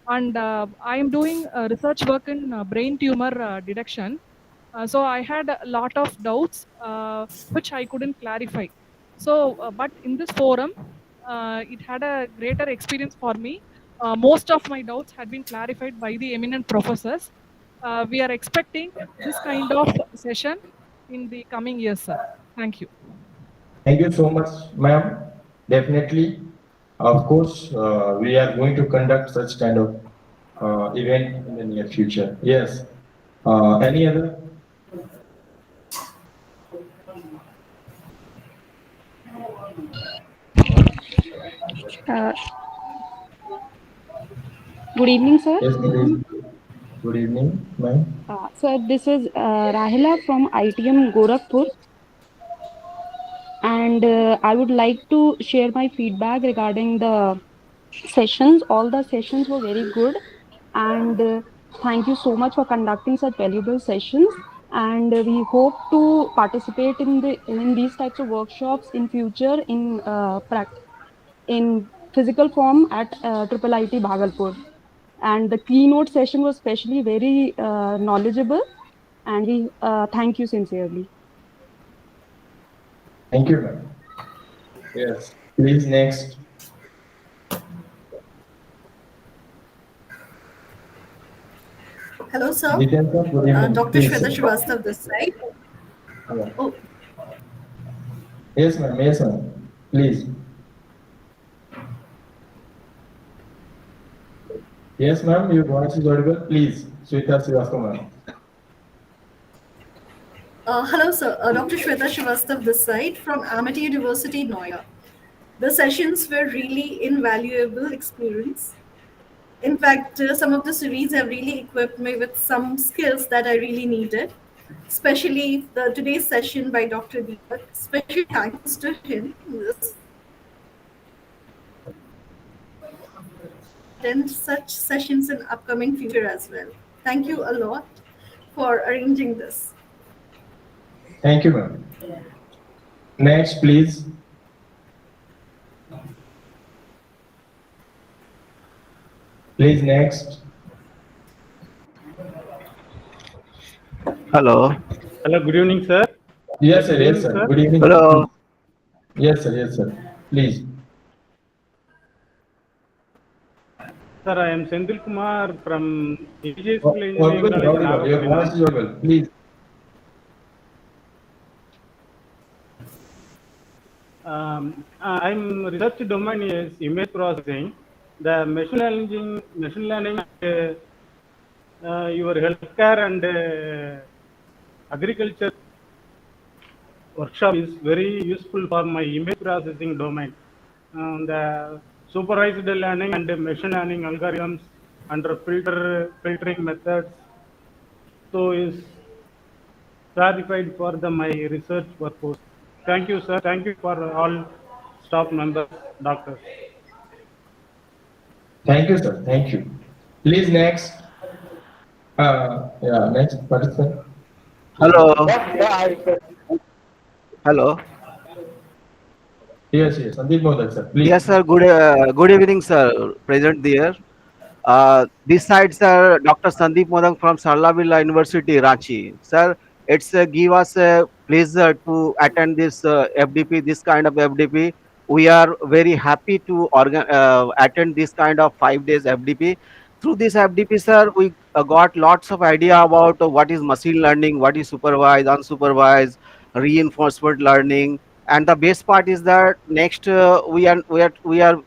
Speaker 4: And I am doing research work in brain tumor detection. So I had a lot of doubts which I couldn't clarify. So, but in this forum, it had a greater experience for me. Most of my doubts had been clarified by the eminent professors. We are expecting this kind of session in the coming years, sir. Thank you.
Speaker 3: Thank you so much, ma'am. Definitely, of course, we are going to conduct such kind of event in the near future. Yes. Any other?
Speaker 5: Uh, Good evening, sir.
Speaker 3: Yes, good evening, ma'am.
Speaker 5: Sir, this is Rahila from ITM Gorakhpur, and I would like to share my feedback regarding the sessions. All the sessions were very good, and thank you so much for conducting such valuable sessions. And we hope to participate in these types of workshops in future in physical form at IIT Bhagalpur. And the keynote session was especially very knowledgeable, and we thank you sincerely.
Speaker 3: Thank you, ma'am. Yes. Please next.
Speaker 6: Hello, sir.
Speaker 3: Jiten sir, good evening.
Speaker 6: Dr.
Speaker 3: Please.
Speaker 6: Shweta Srivastav this side.
Speaker 3: Yeah.
Speaker 6: Oh,
Speaker 3: Yes, ma'am. Yes, ma'am. Please. Yes, ma'am. Your voice is audible. Please, Shweta Srivastav, ma'am.
Speaker 6: hello, sir. Dr. Shweta Srivastav this side from Amity University, Noida. The sessions were really invaluable experience. In fact, some of the series have really equipped me with some skills that I really needed, especially today's session by Dr. Deepak. Special thanks to him. Attend such sessions in upcoming future as well. Thank you a lot for arranging this.
Speaker 3: Thank you, ma'am. Next, please. Please, next.
Speaker 7: Hello. Hello, good evening, sir.
Speaker 3: Yes, sir.
Speaker 7: Good
Speaker 3: Yes,
Speaker 7: evening,
Speaker 3: sir.
Speaker 7: sir.
Speaker 3: Good evening.
Speaker 8: Hello.
Speaker 3: Yes, sir. Yes, sir. Please.
Speaker 7: Sir, I am Senthil Kumar from EJ Civil Engineering
Speaker 3: Audible,
Speaker 7: College,
Speaker 3: audible. Your voice
Speaker 7: Nagapattinam.
Speaker 3: is audible. Please.
Speaker 7: I'm research domain is image processing. The machine learning, your healthcare and agriculture workshop is very useful for my image processing domain. The supervised learning and machine learning algorithms under filtering methods so is clarified for my research purpose. Thank you, sir. Thank you for all staff members, doctors.
Speaker 3: Thank you, sir. Thank you. Please next. Yeah, next participant.
Speaker 8: Hello. Hello.
Speaker 3: Yes, yes. Sandeep Modak, sir. Please.
Speaker 8: Yes, sir. Good evening, sir. Present there. This side, sir, Dr. Sandeep Modang from Sarla University, Ranchi. Sir, it's give us a pleasure to attend this FDP, this kind of FDP. We are very happy to attend this kind of 5 days FDP. Through this FDP, sir, we got lots of idea about what is machine learning, what is supervised, unsupervised, reinforcement learning, and the best part is that next we are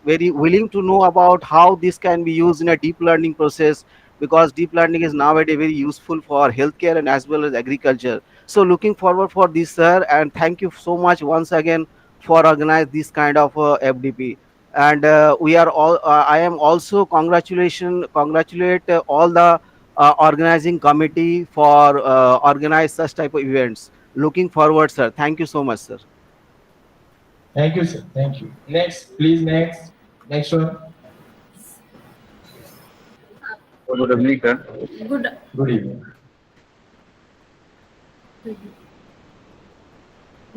Speaker 8: very willing to know about how this can be used in a deep learning process, because deep learning is nowadays very useful for healthcare and as well as agriculture. So looking forward for this, sir, and thank you so much once again for organize this kind of FDP. And we are all I am also congratulate all the organizing committee for organize such type of events. Looking forward, sir. Thank you so much, sir.
Speaker 3: Thank you, sir. Thank you. Next, please. Next. Next one.
Speaker 9: Good evening, sir.
Speaker 3: Good evening.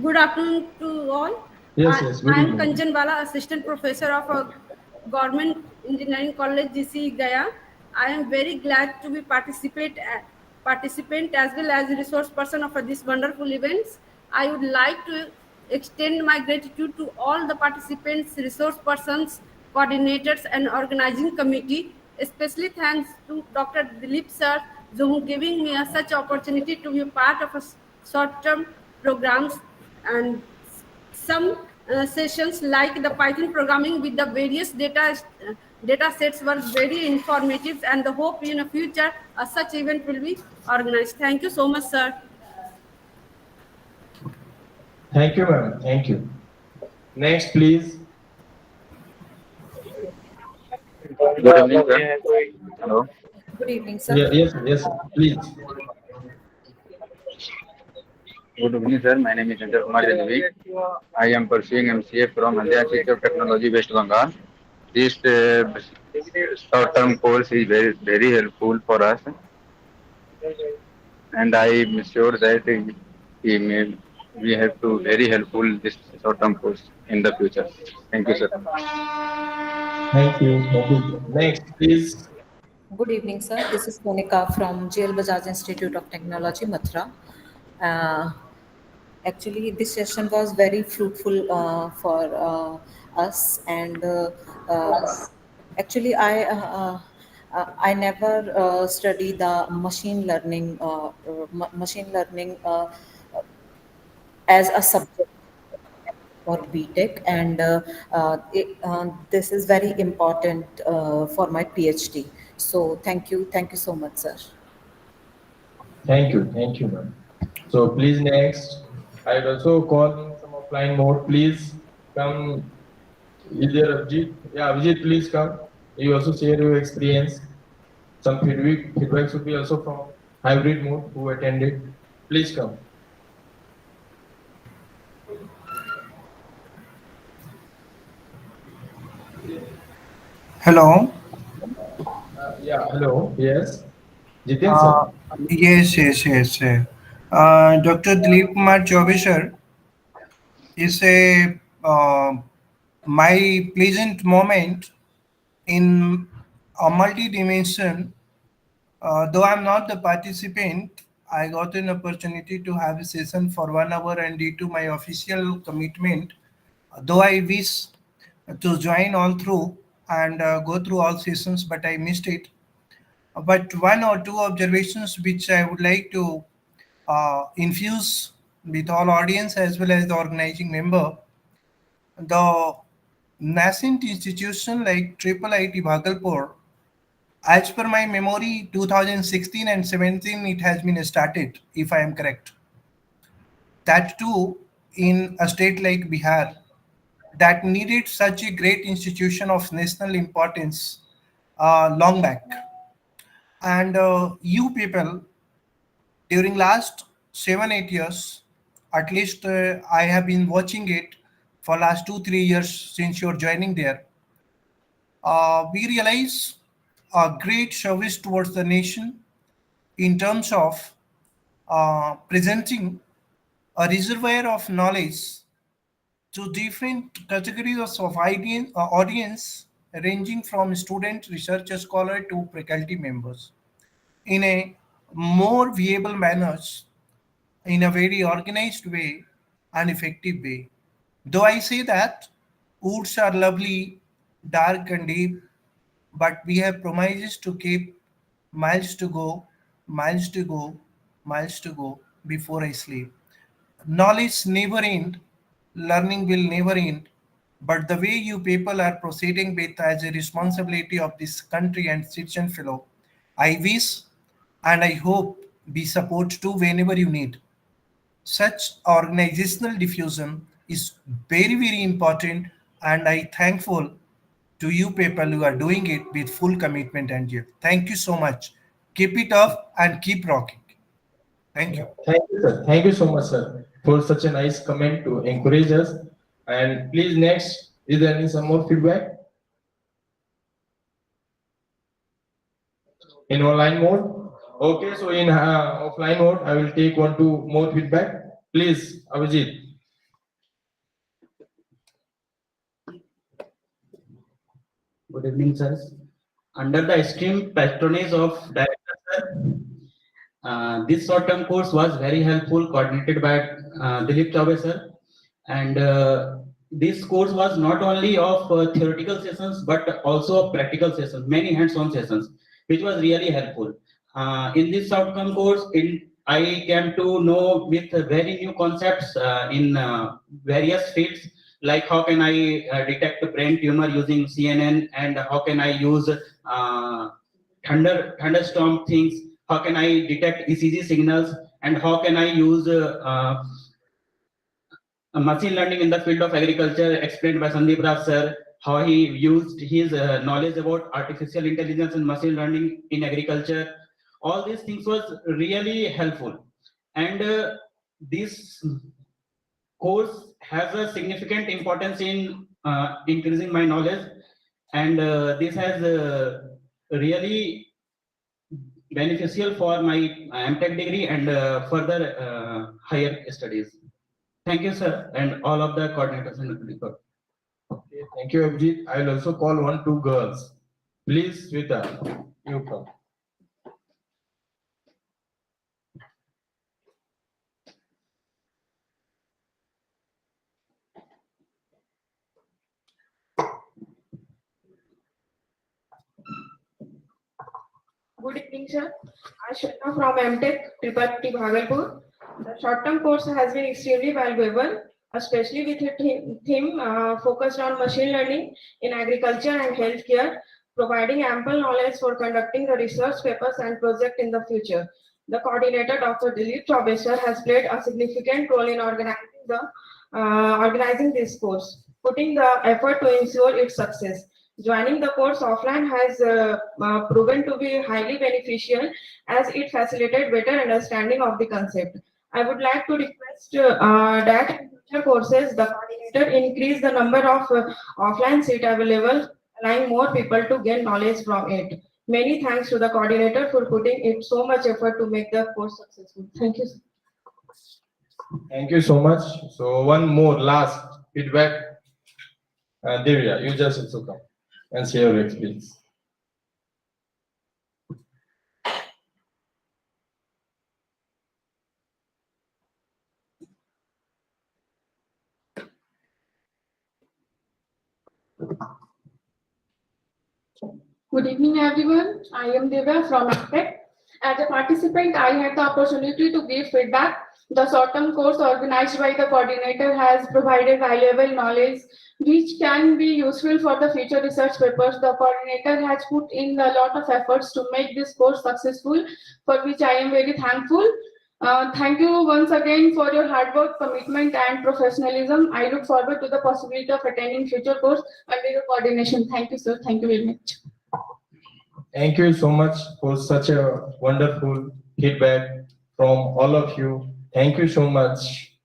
Speaker 10: Good afternoon to all.
Speaker 3: Yes, yes. Good
Speaker 10: I am
Speaker 3: evening.
Speaker 10: Kanchan Bala, Assistant Professor of Government Engineering College, GC Gaya. I am very glad to be participant as well as resource person of this wonderful events. I would like to extend my gratitude to all the participants, resource persons, coordinators, and organizing committee. Especially thanks to Dr. Dilip sir, who giving me such opportunity to be a part of a short-term programs and some sessions like the Python programming with the various data sets were very informative, and the hope in the future such event will be organized. Thank you so much, sir.
Speaker 3: Thank you, ma'am. Thank you. Next, please.
Speaker 9: Good evening, sir. Hello.
Speaker 10: Good evening, sir.
Speaker 3: Yeah, yes, yes, please.
Speaker 9: Good evening, sir. My name is Chandra Kumar Jadvi. I am pursuing MCA from India Institute of Technology, West Bengal. This short-term course is very helpful for us, and I am sure that we have to very helpful this short-term course in the future. Thank you, sir.
Speaker 3: Thank you. Thank you. Next, please.
Speaker 11: Good evening, sir. This is Monica from JL Bajaj Institute of Technology, Mathura. Actually, this session was very fruitful for us, and actually, I never study the machine learning as a subject for BTech, and this is very important for my PhD. So thank you so much, sir.
Speaker 3: Thank you, ma'am. So please next. I would also call in some offline mode. Please come. Is there Vijit? Yeah, Vijit, please come. You also share your experience. Some feedback should be also from hybrid mode who attended. Please come.
Speaker 2: Hello.
Speaker 3: Yeah, hello. Yes. Jitin sir.
Speaker 2: Yes. Dr. Dilip Kumar Chaubey sir, is a my pleasant moment in a multi-dimension. Though I'm not the participant, I got an opportunity to have a session for 1 hour, and due to my official commitment, though I wish to join all through and go through all sessions, but I missed it. But one or two observations which I would like to infuse with all audience as well as the organizing member. The nascent institution like Triple IT Bhagalpur, as per my memory, 2016 and 17 it has been started, if I am correct. That too in a state like Bihar that needed such a great institution of national importance long back. And you people, during last 7 8 years, at least I have been watching it for last 2 3 years since you're joining there. We realize a great service towards the nation in terms of presenting a reservoir of knowledge to different categories of audience ranging from student, researcher, scholar to faculty members in a more viable manners, in a very organized way and effective way. Though I say that woods are lovely, dark and deep, but we have promises to keep, miles to go, miles to go, miles to go before I sleep. Knowledge never end, learning will never end, but the way you people are proceeding with as a responsibility of this country and citizen fellow, I wish and I hope we support too whenever you need. Such organizational diffusion is very, very important, and I thankful to you people who are doing it with full commitment and zeal. Thank you so much. Keep it up and keep rocking. Thank you.
Speaker 3: Thank you, sir. Thank you so much, sir, for such a nice comment to encourage us. And please, next, is there any some more feedback in online mode? Okay, so in offline mode, I will take one to more feedback. Please, Abhijit.
Speaker 12: Good evening, sir. Under the esteemed patronage of Director Sir, this short-term course was very helpful, coordinated by Dilip Chaube sir. And this course was not only of theoretical sessions, but also of practical sessions, many hands-on sessions, which was really helpful. In this short-term course, I came to know with very new concepts in various fields, like how can I detect brain tumor using CNN, and how can I use thunderstorm things, how can I detect ECG signals, and how can I use machine learning in the field of agriculture, explained by Sandeep Raj sir, how he used his knowledge about artificial intelligence and machine learning in agriculture. All these things was really helpful. And this course has a significant importance in increasing my knowledge, and this has really beneficial for my MTech degree and further higher studies. Thank you, sir, and all of the coordinators in the report.
Speaker 3: Okay, thank you, Abhijit. I will also call one, two girls. Please, Sweta, you come.
Speaker 13: Good evening, sir. I Shweta from MTech Triple T Bhagalpur. The short-term course has been extremely valuable, especially with a theme focused on machine learning in agriculture and healthcare, providing ample knowledge for conducting the research papers and project in the future. The coordinator, Dr. Dilip Chaube sir, has played a significant role in organizing this course, putting the effort to ensure its success. Joining the course offline has proven to be highly beneficial as it facilitated better understanding of the concept. I would like to request that in future courses, the coordinator increase the number of offline seats available, allowing more people to gain knowledge from it. Many thanks to the coordinator for putting in so much effort to make the course successful. Thank you, sir.
Speaker 3: Thank you so much. So one more last feedback. Divya, you just also come and share your experience.
Speaker 13: Good evening, everyone. I am Divya from APEC. As a participant, I had the opportunity to give feedback. The short-term course organized by the coordinator has provided valuable knowledge which can be useful for the future research papers. The coordinator has put in a lot of efforts to make this course successful, for which I am very thankful. Thank you once again for your hard work, commitment, and professionalism. I look forward to the possibility of attending future course under your coordination. Thank you, sir. Thank you very much.
Speaker 3: Thank you so much for such a wonderful feedback from all of you. Thank you so much.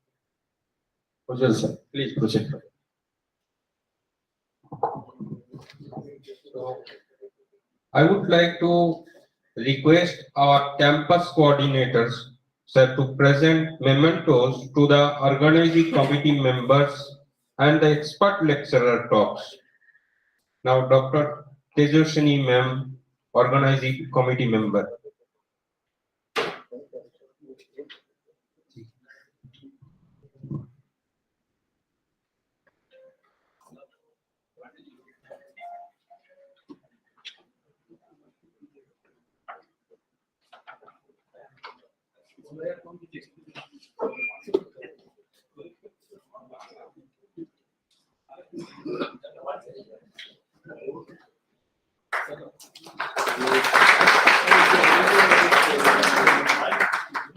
Speaker 3: Ujjwal sir, please proceed.
Speaker 1: So, I would like to request our campus coordinators, sir, to present mementos to the organizing committee members and the expert lecturer talks. Now, Dr. Tejaswini ma'am, organizing committee member.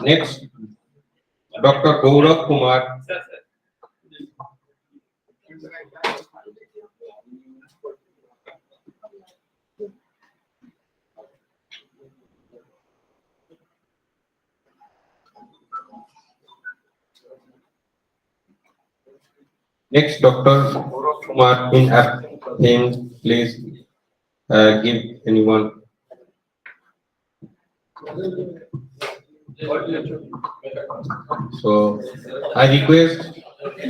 Speaker 1: Next, Dr. Gaurav Kumar. Next, Dr. Gaurav Kumar in absence, please give anyone. So, I request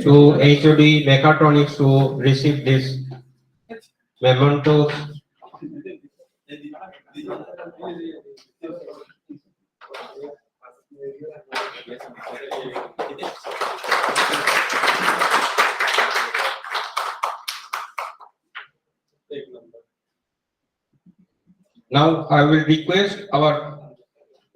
Speaker 1: to HOD Mechatronics to receive this mementos. Now, I will request our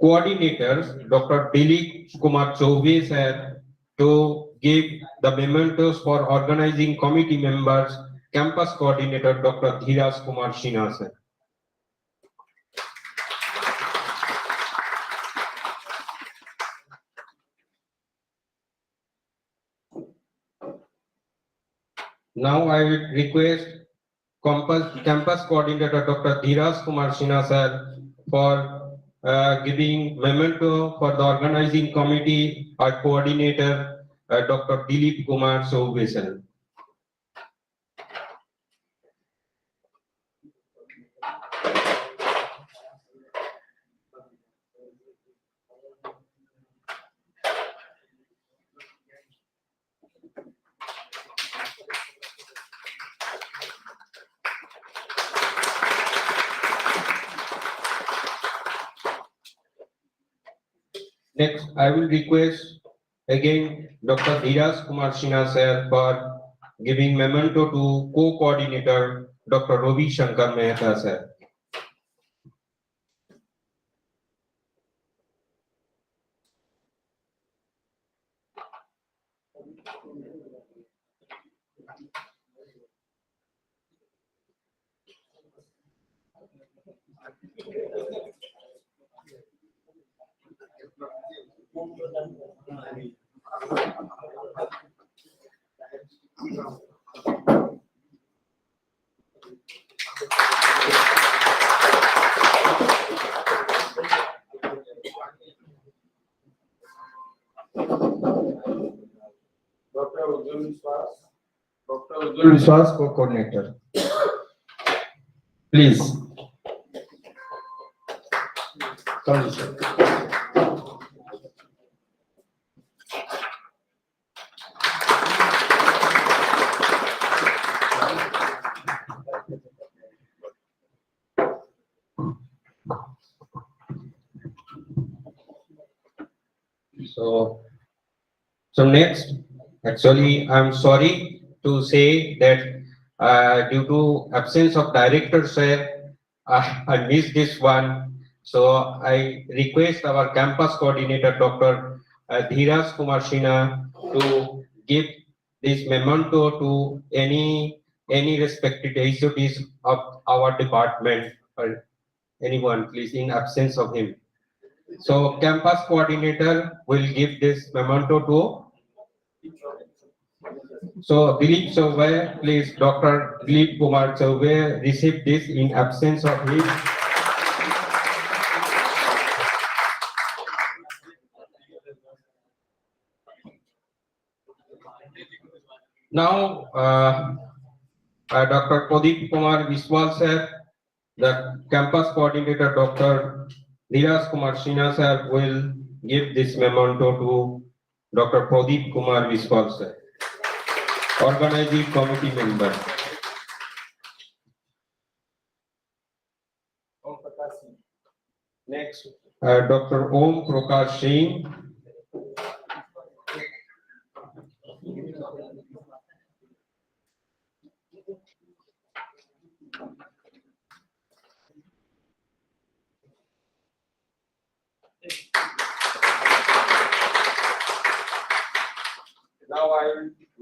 Speaker 1: coordinators, Dr. Dilip Kumar Chaubey sir, to give the mementos for organizing committee members, campus coordinator, Dr. Dheeraj Kumar Sinha sir. Now, I will request campus coordinator, Dr. Dheeraj Kumar Sinha sir, for giving memento for the organizing committee, our coordinator, Dr. Dilip Kumar Chaubey sir. Next, I will request again Dr. Dheeraj Kumar Sinha sir for giving memento to co-coordinator Dr. Ravi Shankar Mehta sir.
Speaker 3: Dr. Ujjwal Biswas, co-coordinator. Please. Come, sir.
Speaker 1: So next, actually, I'm sorry to say that due to absence of director, sir, I missed this one. So I request our campus coordinator, Dr. Dheeraj Kumar Sinha, to give this memento to any respected HODs of our department or anyone, please, in absence of him. So campus coordinator will give this memento to. So Dilip Chauvey, please, Dr. Dilip Kumar Chauvey, receive this in absence of him. Now, Dr. Pradeep Kumar Biswas, sir, the campus coordinator, Dr. Dheeraj Kumar Sinha, sir, will give this memento to Dr. Pradeep Kumar Biswas, sir, organizing committee member. Next, Dr. Om Prakash Singh.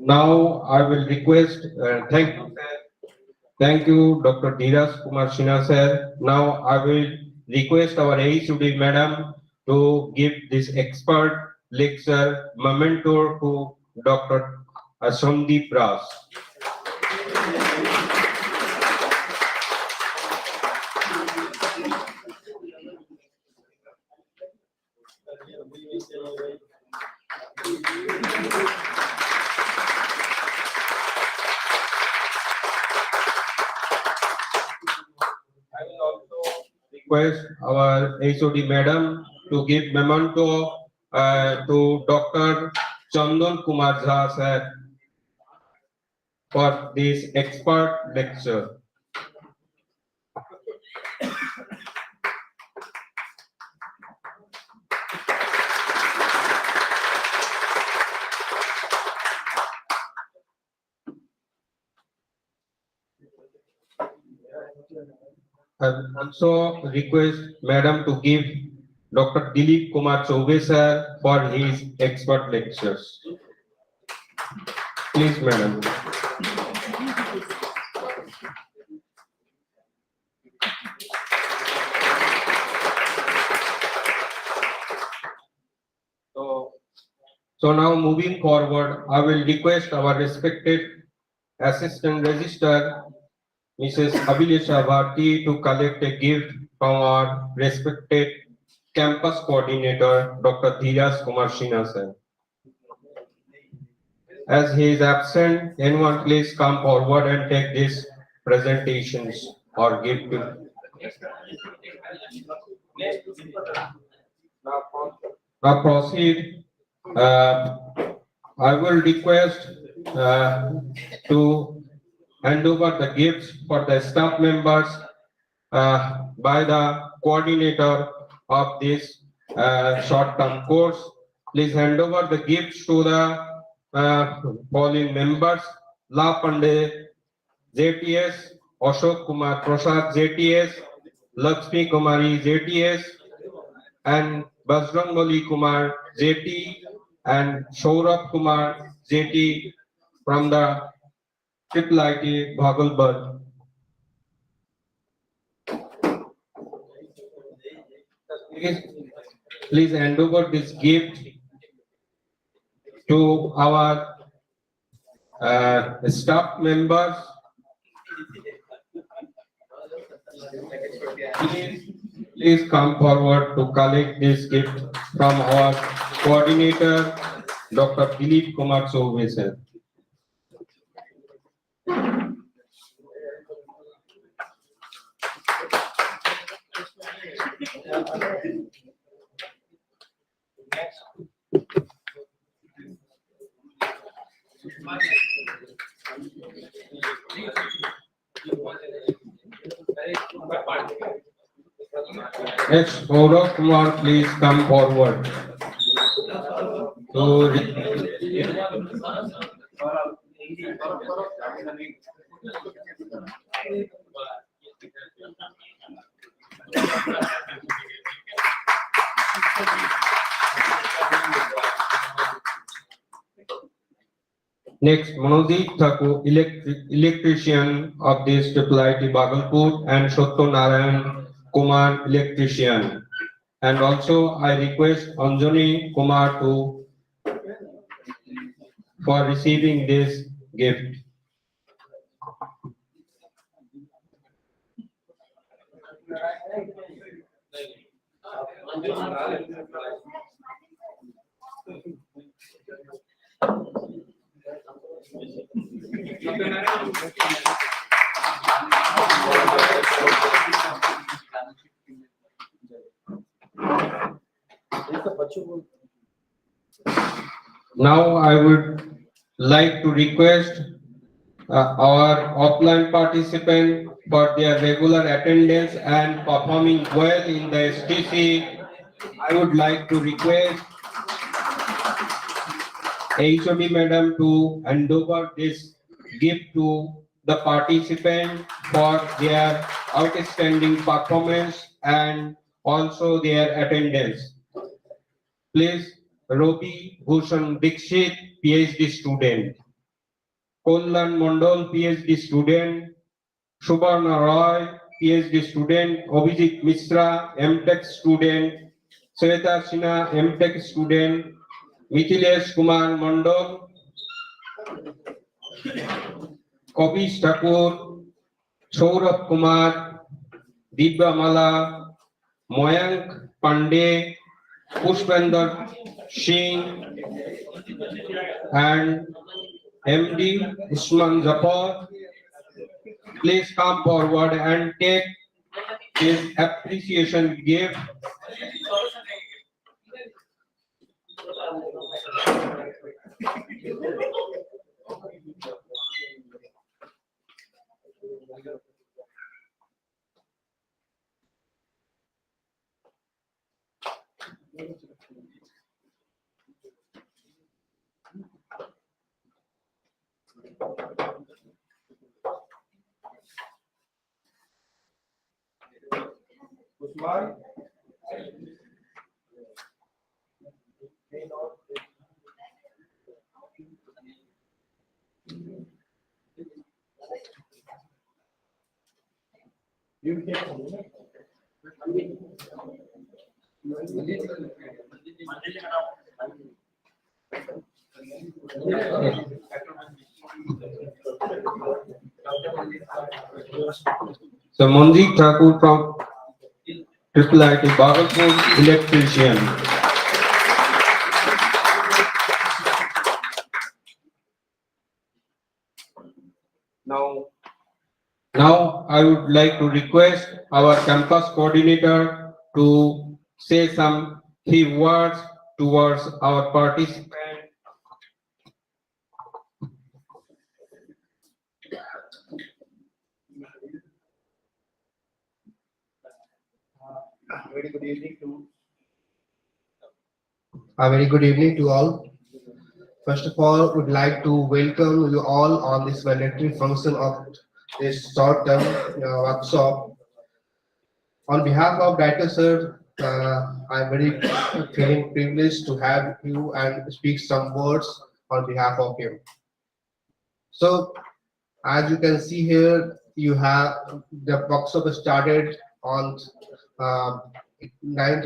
Speaker 1: Now I will request, thank you, sir. Thank you, Dr. Dheeraj Kumar Sinha, sir. Now I will request our HOD madam to give this expert lecture memento to Dr. Sandeep Ras. I will also request our HOD madam to give memento to Dr. Chandan Kumar Jha, sir, for this expert lecture. I will also request Madam to give Dr. Dilip Kumar Chauvey, sir, for his expert lectures. Please, Madam. So now moving forward, I will request our respected Assistant Registrar, Mrs. Abhilesha Bharti, to collect a gift from our respected campus coordinator, Dr. Dheeraj Kumar Sinha, sir. As he is absent, anyone please come forward and take these presentations or gift to. Now proceed. I will request to hand over the gifts for the staff members by the coordinator of this short-term course. Please hand over the gifts to the following members: La Pandey, JTS, Ashok Kumar Prasad, JTS, Lakshmi Kumari, JTS, and Bajrangbali Kumar, JT, and Saurabh Kumar, JT, from the Triple IT Bhagalpur. Please hand over this gift to our staff members. Please come forward to collect this gift from our coordinator, Dr. Dilip Kumar Chauvey, sir. Next, Gaurav Kumar, please come forward. Next, Manojit Thakur, electrician of this IIIT Bhagalpur, and Satya Narayan Kumar, electrician. And also, I request Anjani Kumar for receiving this gift. Now I would like to request our offline participant for their regular attendance and performing well in the STC. I would like to request HOD Madam to hand over this gift to the participant for their outstanding performance and also their attendance. Please, Robi Bhushan Dixit, PhD student. Kollan Mondol, PhD student. Subarna Roy, PhD student. Abhijit Mishra, MTech student. Sweta Sinha, MTech student. Mithilesh Kumar Mondol. Kavish Thakur, Saurabh Kumar, Dibya Mala, Mayank Pandey, Pushpender Singh, and MD Usman Zafar. Please come forward and take this appreciation gift. So Manjeet Thakur from IIIT Bhagalpur, electrician. Now I would like to request our campus coordinator to say some few words towards our participants.
Speaker 14: Very good evening to a very good evening to all. First of all, would like to welcome you all on this valedictory function of this short-term workshop. On behalf of Director Sir, I'm very feeling privileged to have you and speak some words on behalf of him. So, as you can see here, you have the workshop started on 9th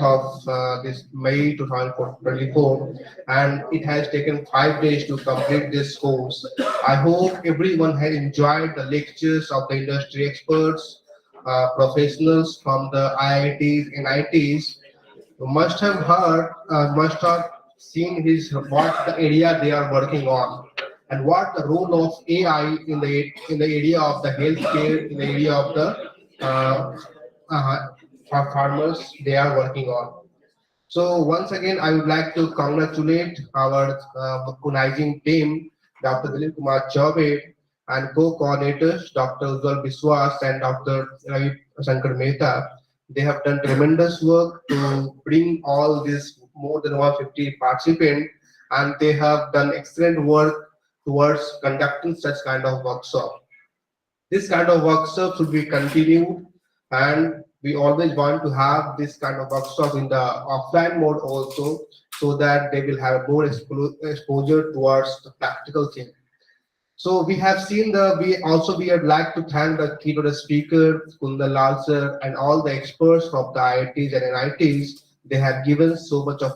Speaker 14: of this May 2024, and it has taken 5 days to complete this course. I hope everyone has enjoyed the lectures of the industry experts, professionals from the IITs and ITs. You must have heard, must have seen what the area they are working on, and what the role of AI in the area of the healthcare, in the area of the farmers they are working on. So once again, I would like to congratulate our organizing team, Dr. Dilip Kumar Chaube, and co-coordinators, Dr. Ujjwal Biswas and Dr. Ravi Shankar Mehta. They have done tremendous work to bring all these more than 150 participants, and they have done excellent work towards conducting such kind of workshop. This kind of workshop should be continued, and we always want to have this kind of workshop in the offline mode also, so that they will have more exposure towards the practical thing. So we have seen we would like to thank the keynote speaker, Kundal Lal sir, and all the experts from the IITs and NITs. They have given so much of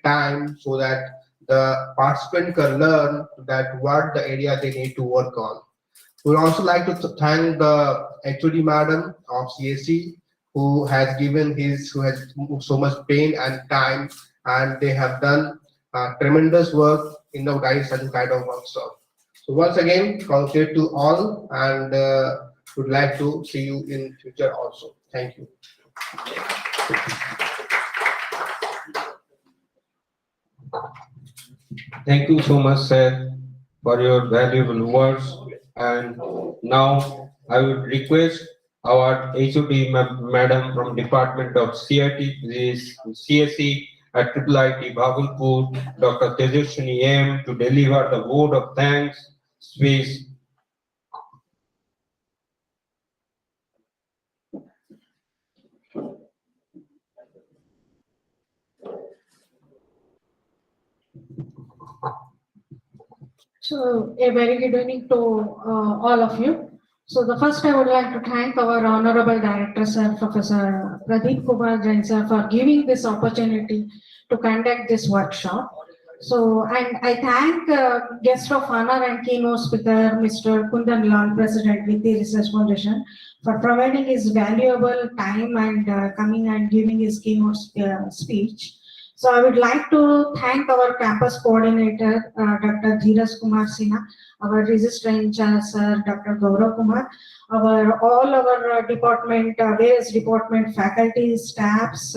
Speaker 14: time so that the participant can learn that what the area they need to work on. We would also like to thank the HOD madam of CSC who has so much pain and time, and they have done tremendous work in the such kind of workshop. So once again, congratulate to all, and would like to see you in future also. Thank you.
Speaker 1: Thank you so much, sir, for your valuable words. And now I would request our HOD madam from Department of CSE at IIIT Bhagalpur, Dr. Tejaswini M, to deliver the vote of thanks speech.
Speaker 15: So, a very good evening to all of you. So, the first I would like to thank our Honorable Director, Sir, Professor Pradeep Kumar Jain, Sir, for giving this opportunity to conduct this workshop. So, and I thank guest of honor and keynote speaker, Mr. Kundan Lal, President, Vitti Research Foundation, for providing his valuable time and coming and giving his keynote speech. So I would like to thank our campus coordinator, Dr. Dheeraj Kumar Sinha, our registrar in charge, Dr. Gaurav Kumar, all our department, various department faculty, staffs,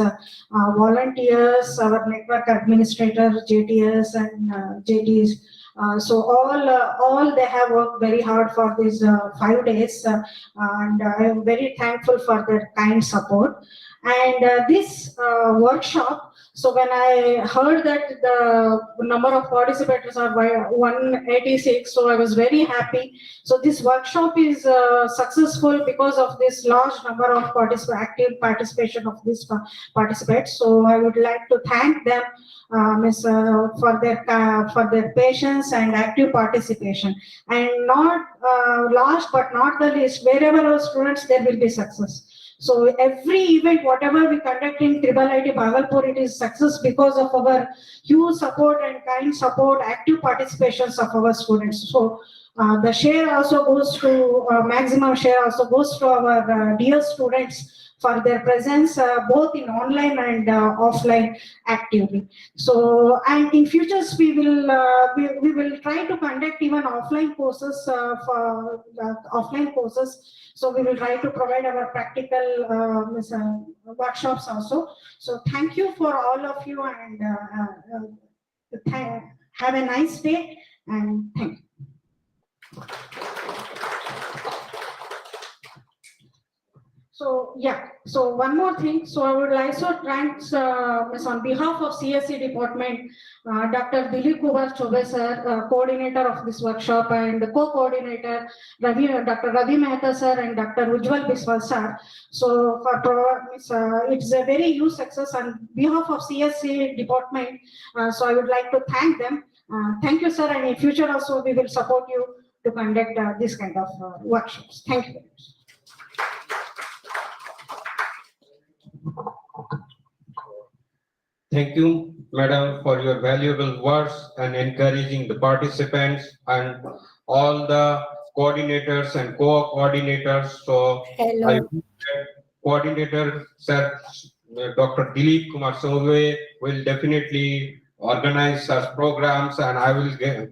Speaker 15: volunteers, our network administrator, JTS and JTs. So all they have worked very hard for these 5 days, and I am very thankful for their kind support. And this workshop, so when I heard that the number of participants are 186, so I was very happy. So this workshop is successful because of this large number of active participation of these participants. So I would like to thank them for their patience and active participation. And not last but not the least, wherever our students, there will be success. So every event, whatever we conduct in IIIT Bhagalpur, it is success because of our huge support and kind support, active participations of our students. So the share also goes to, maximum share also goes to our dear students for their presence both in online and offline actively. So, and in futures we will try to conduct even offline courses So we will try to provide our practical workshops also. So thank you for all of you, and have a nice day, and thank you. So yeah, so one more thing. So I would like to thank on behalf of CSE department, Dr. Dilip Kumar Chobe sir, coordinator of this workshop, and the co-coordinator Dr. Ravi Mehta sir and Dr. Ujjwal Biswas sir. So it's a very huge success on behalf of CSE department. So I would like to thank them. Thank you, sir, and in future also we will support you to conduct this kind of workshops. Thank you very much.
Speaker 1: Thank you, madam, for your valuable words and encouraging the participants and all the coordinators and co-coordinators. So, I coordinator, sir, Dr. Dilip Kumar Chobe will definitely organize such programs, and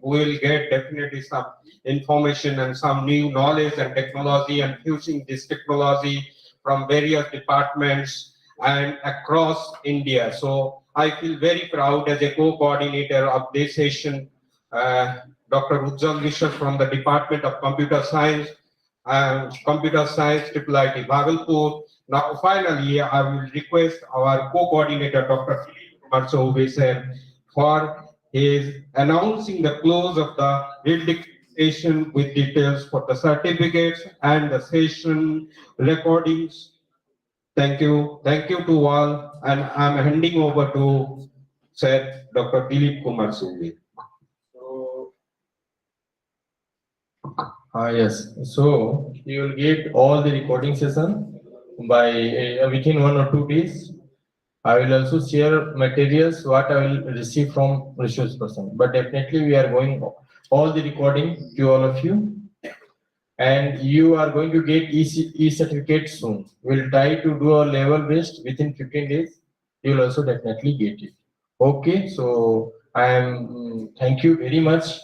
Speaker 1: we will get definitely some information and some new knowledge and technology, and using this technology from various departments and across India. So I feel very proud as a co-coordinator of this session, Dr. Ujjwal Vishwas from the Department of Computer Science, IIIT Bhagalpur. Now finally, I will request our co-coordinator, Dr. Kumar Chobe sir, for his announcing the close of the session with details for the certificates and the session recordings. Thank you to all, and I'm handing over to Sir Dr. Dilip Kumar Sungwe.
Speaker 3: Yes. So you will get all the recording session by within 1 or 2 days. I will also share materials what I will receive from resource person. But definitely we are going all the recording to all of you, and you are going to get e-certificate soon. We'll try to do a level based within 15 days. You will also definitely get it. Okay. So I am thank you very much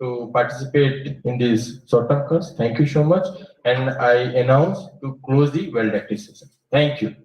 Speaker 3: to participate in this short-term course. Thank you so much. And I announce to close the valedictory session. Thank you.